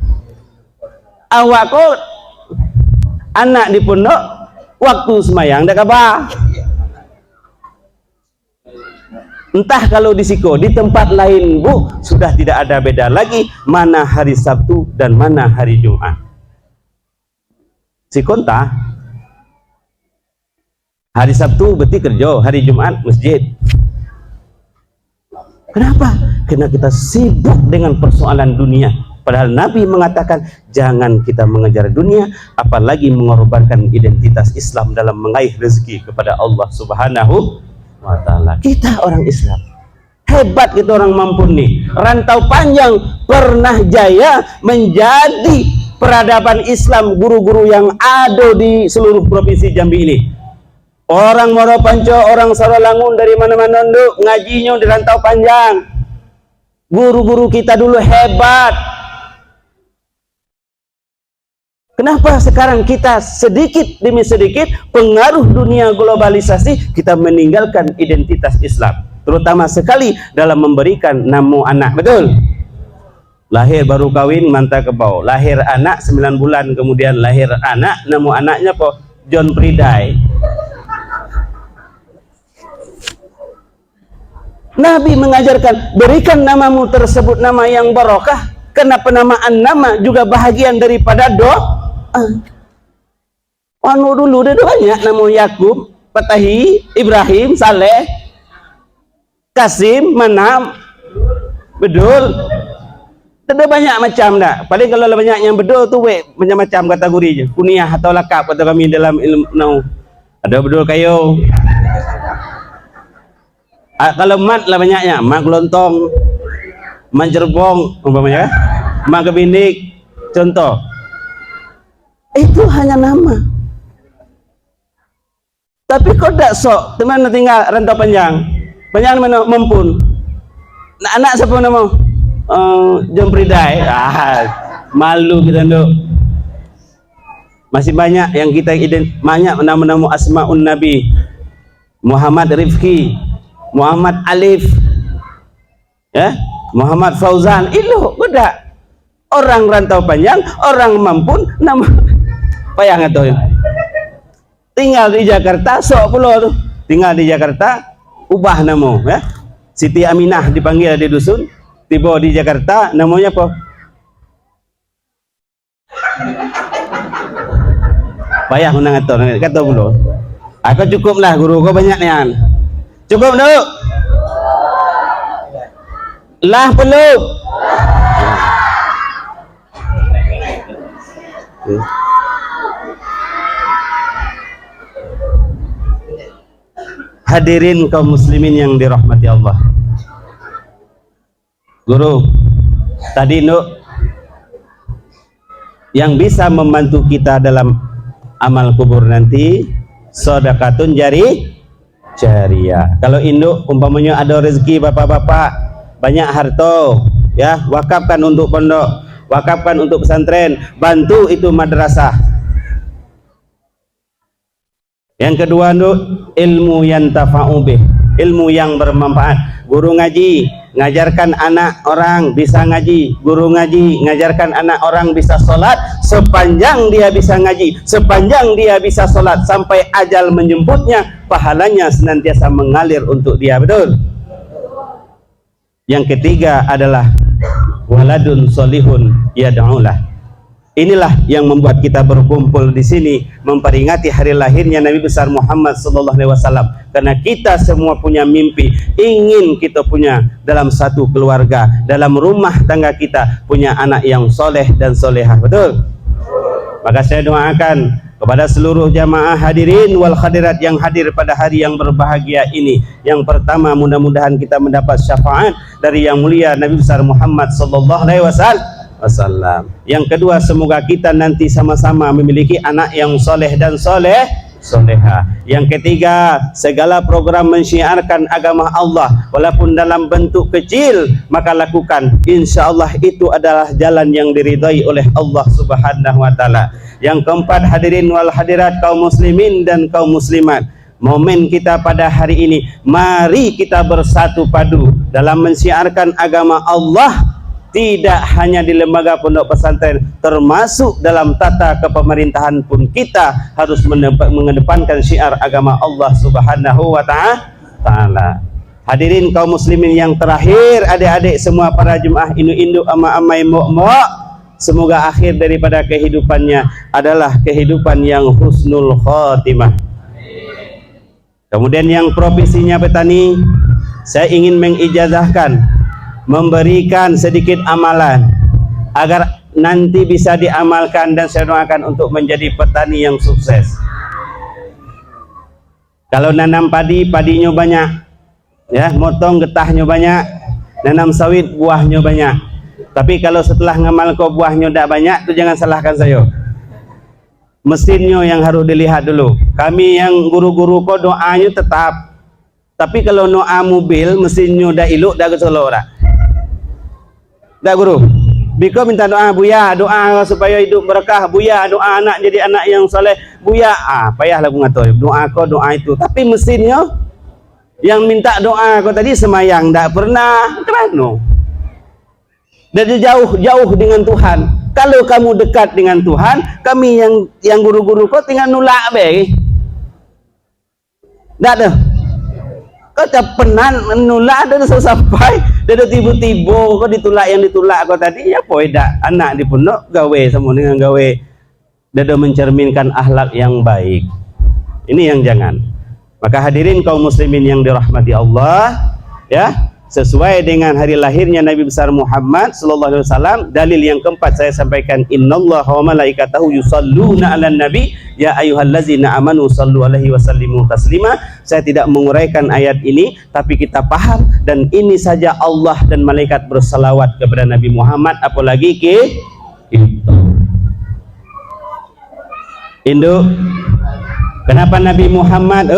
Awak kok anak di pondok waktu semayang dak kabar. Entah kalau di Siko, di tempat lain, Bu, sudah tidak ada beda lagi mana hari Sabtu dan mana hari Jumat. Sikonta hari Sabtu berarti kerja, hari Jumat masjid. Kenapa? Karena kita sibuk dengan persoalan dunia. Padahal Nabi mengatakan jangan kita mengejar dunia, apalagi mengorbankan identitas Islam dalam mengaih rezeki kepada Allah Subhanahu wa ta'ala. Kita orang Islam hebat, kita orang mampu nih. Rantau panjang pernah jaya menjadi peradaban Islam guru-guru yang ada di seluruh provinsi Jambi ini. Orang Muara Panco, orang Saralangun, dari mana-mana nduk ngajinya di rantau panjang. Guru-guru kita dulu hebat. Kenapa sekarang kita sedikit demi sedikit pengaruh dunia globalisasi, kita meninggalkan identitas Islam, terutama sekali dalam memberikan nama anak. Betul? lahir baru kawin mantap kebau, lahir anak 9 bulan kemudian lahir anak, nama anaknya apa? John Pridai. Nabi mengajarkan berikan namamu tersebut nama yang barokah, karena penamaan nama juga bahagian daripada doa. Anu dulu ada banyak nama Yakub, Patahi, Ibrahim, Saleh, Kasim, Manam, Bedul. Ada banyak macam dah. Paling kalau banyak yang bedul tu macam-macam kategori je. Kuniah atau lakap kata kami dalam ilmu nau. Ada bedul kayu. Kalau mat lah banyaknya, mat kelontong, mat jerbong, umpamanya, mat kebindik, contoh. Itu hanya nama. Tapi kau tak sok, teman tinggal rantau panjang, panjang mana mempun. Anak siapa nama? John Pridai. Malu kita duk. Masih banyak yang kita banyak nama-nama asmaun Nabi. Muhammad Rifki, Muhammad Alif, ya, Muhammad Fauzan, itu udah orang rantau panjang, orang mampun, nama payah nggak tahu ya. Tinggal di Jakarta, sok pulau tuh, tinggal di Jakarta, ubah nama, ya. Siti Aminah dipanggil di dusun, tiba di Jakarta, namanya apa? Payah menang atur, kata pulau. Aku cukuplah guru, kau banyak nian. Cukup dulu. Lah belum. Hadirin kaum muslimin yang dirahmati Allah. Guru, tadi yang bisa membantu kita dalam amal kubur nanti sedekatun jariah. Kalau induk umpamanya ada rezeki bapak-bapak banyak harta, ya, wakafkan untuk pondok, wakafkan untuk pesantren, bantu itu madrasah. Yang kedua ilmu yang tafa'u bih, ilmu yang bermanfaat. Guru ngaji ngajarkan anak orang bisa ngaji, guru ngaji ngajarkan anak orang bisa sholat. Sepanjang dia bisa ngaji, sepanjang dia bisa sholat, sampai ajal menjemputnya, pahalanya senantiasa mengalir untuk dia. Betul? Yang ketiga adalah waladun solihun yad'ulah. Inilah yang membuat kita berkumpul di sini memperingati hari lahirnya Nabi besar Muhammad SAW. Karena kita semua punya mimpi, ingin kita punya dalam satu keluarga, dalam rumah tangga kita punya anak yang soleh dan solehah. Betul? Maka saya doakan kepada seluruh jamaah hadirin wal hadirat yang hadir pada hari yang berbahagia ini. Yang pertama, mudah-mudahan kita mendapat syafaat dari yang mulia Nabi besar Muhammad SAW. Yang kedua, semoga kita nanti sama-sama memiliki anak yang soleh dan soleha. Yang ketiga, segala program mensyiarkan agama Allah walaupun dalam bentuk kecil, maka lakukan. Insya Allah itu adalah jalan yang diridhai oleh Allah Subhanahu wa Ta'ala. Yang keempat, hadirin wal hadirat kaum muslimin dan kaum muslimat, momen kita pada hari ini, mari kita bersatu padu dalam mensyiarkan agama Allah. Tidak hanya di lembaga pondok pesantren, termasuk dalam tata kepemerintahan pun kita harus mengedepankan syiar agama Allah Subhanahu wa Ta'ala. Hadirin kaum muslimin yang terakhir, adik-adik semua para jemaah induk ama-amai mok-mok, semoga akhir daripada kehidupannya adalah kehidupan yang husnul khotimah. Kemudian yang profesinya petani, saya ingin mengijazahkan, memberikan sedikit amalan agar nanti bisa diamalkan, dan saya doakan untuk menjadi petani yang sukses. Kalau nanam padi, padinya banyak, ya, motong getahnya banyak, nanam sawit buahnya banyak. Tapi kalau setelah ngamal kau buahnya tidak banyak, itu jangan salahkan saya. Mesinnya yang harus dilihat dulu. Kami yang guru-guru kau doanya tetap. Tapi kalau doa mobil mesinnya dah iluk, dah keselok dah. Dah guru, Biko minta doa Buya, doa supaya hidup berkah. Buya, doa anak jadi anak yang soleh. Buya, payahlah aku ngatur. Doa kau doa itu, tapi mesinnya yang minta doa kau tadi semayang tak pernah, kemana? dan jauh dengan Tuhan. Kalau kamu dekat dengan Tuhan, kami yang guru-guru kau tinggal nulak be. Tak ada. Kau tak pernah nulak ada sampai, ada tiba-tiba kau ditulak yang ditulak kau tadi, ya apa dak anak di pondok gawe sama dengan gawe. Dia mencerminkan akhlak yang baik. Ini yang jangan. Maka hadirin kaum muslimin yang dirahmati Allah, ya, sesuai dengan hari lahirnya Nabi besar Muhammad sallallahu alaihi wasallam, dalil yang keempat saya sampaikan, innallaha wa malaikatahu yusalluna 'alan nabi ya ayyuhallazina amanu sallu alaihi wasallimu taslima. Saya tidak menguraikan ayat ini, tapi kita paham, dan ini saja Allah dan malaikat bersalawat kepada Nabi Muhammad, apalagi kita. Induk, kenapa Nabi Muhammad,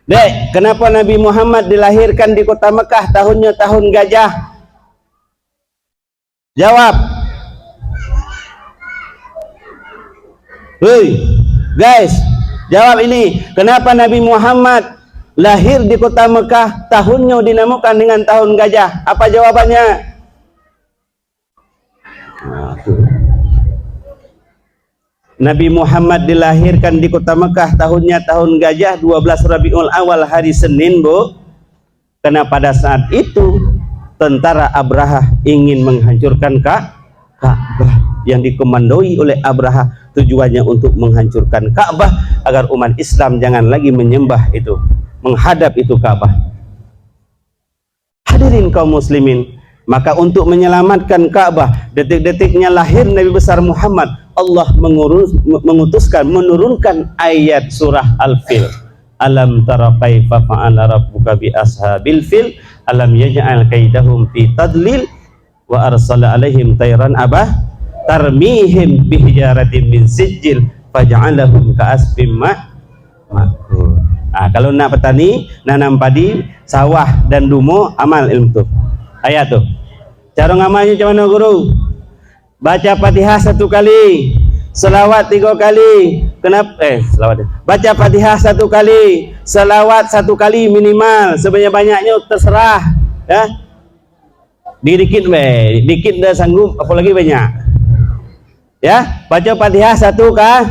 Dek, kenapa Nabi Muhammad dilahirkan di kota Mekah, tahunnya tahun gajah? Jawab. Hei, guys, jawab ini. Kenapa Nabi Muhammad lahir di kota Mekah, tahunnya dinamakan dengan tahun gajah? Apa jawabannya? Nabi Muhammad dilahirkan di kota Mekah, tahunnya tahun gajah, 12 Rabiul Awal, hari Senin, Bu. Karena pada saat itu tentara Abraha ingin menghancurkan Ka'bah, yang dikomandoi oleh Abraha, tujuannya untuk menghancurkan Ka'bah agar umat Islam jangan lagi menyembah itu, menghadap itu Ka'bah. Hadirin kaum muslimin, maka untuk menyelamatkan Ka'bah, detik-detiknya lahir Nabi besar Muhammad, Allah menurunkan ayat surah Al-Fil. Alam tara kaifa fa'ala rabbuka bi ashabil fil alam yaj'al kaidahum fi tadlil wa arsala alaihim tayran tarmihim bihijaratin min sijil faj'alahum ka'asfim ma'kul. Kalau nak petani, nanam padi, sawah dan dumo, amal ilmu tu. Ayat tu. Cara ngamalnya macam mana, guru? Baca Fatihah 1 kali, selawat 3 kali. Kenapa? Selawat. Baca Fatihah 1 kali, selawat 1 kali minimal, sebanyak-banyaknya terserah, ya. Dikit be, dikit dah sanggup, apalagi banyak. Ya, baca Fatihah 1 kah?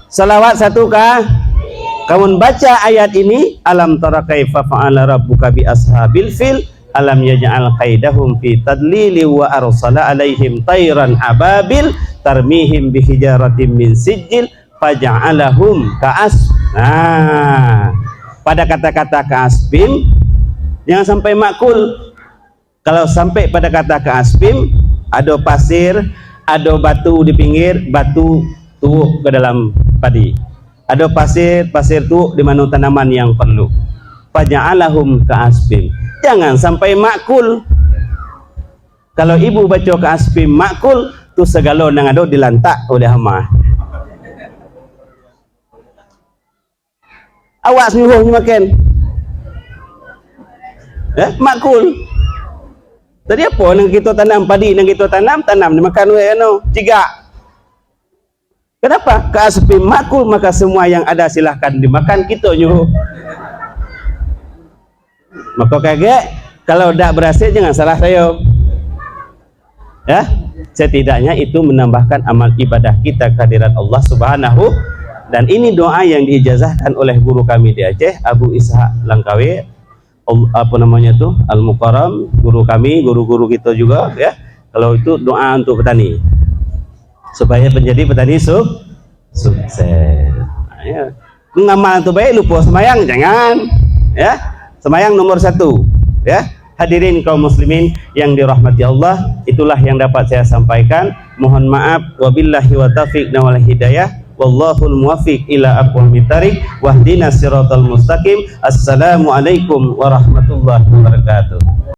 Selawat 1 kah? Kamu baca ayat ini, alam tara kaifa fa'ala rabbuka bi ashabil fil alam yaj'al qaidahum fi tadlili wa arsala alaihim tayran ababil tarmihim bihijaratin min sijil faja'alahum ka'as. Pada kata-kata ka'asbim jangan sampai makul. Kalau sampai pada kata ka'asbim, ada pasir, ada batu di pinggir, batu tuuk ke dalam padi. Ada pasir tuuk di mana tanaman yang perlu. Faja'alahum ka'asbim. Jangan sampai makul. Kalau ibu baca ka'asbim makul, tu segala nang ada dilantak oleh hama. Awak senyuruhnya makan. Makul. Tadi apa nang kita tanam padi, nang kita tanam dimakan oleh cigak. Kenapa? Ka'asbim makul, maka semua yang ada silahkan dimakan, kita nyuruh. Maka kaget kalau tak berhasil, jangan salah saya, ya. Setidaknya itu menambahkan amal ibadah kita kehadirat Allah Subhanahu. Dan ini doa yang diijazahkan oleh guru kami di Aceh, Abu Ishaq Langkawi, apa namanya tuh, Al-Mukarram, guru kami, guru-guru kita juga, ya. Kalau itu doa untuk petani supaya menjadi petani sukses. Ya. Ngamal itu baik, lupa semayang jangan, ya. Semayang nomor 1, ya. Hadirin kaum muslimin yang dirahmati Allah, itulah yang dapat saya sampaikan. Mohon maaf, wabillahi wa taufiq wal hidayah, wallahul muwaffiq ila aqwamit thariq, wahdinas siratal mustaqim. Assalamualaikum warahmatullahi wabarakatuh.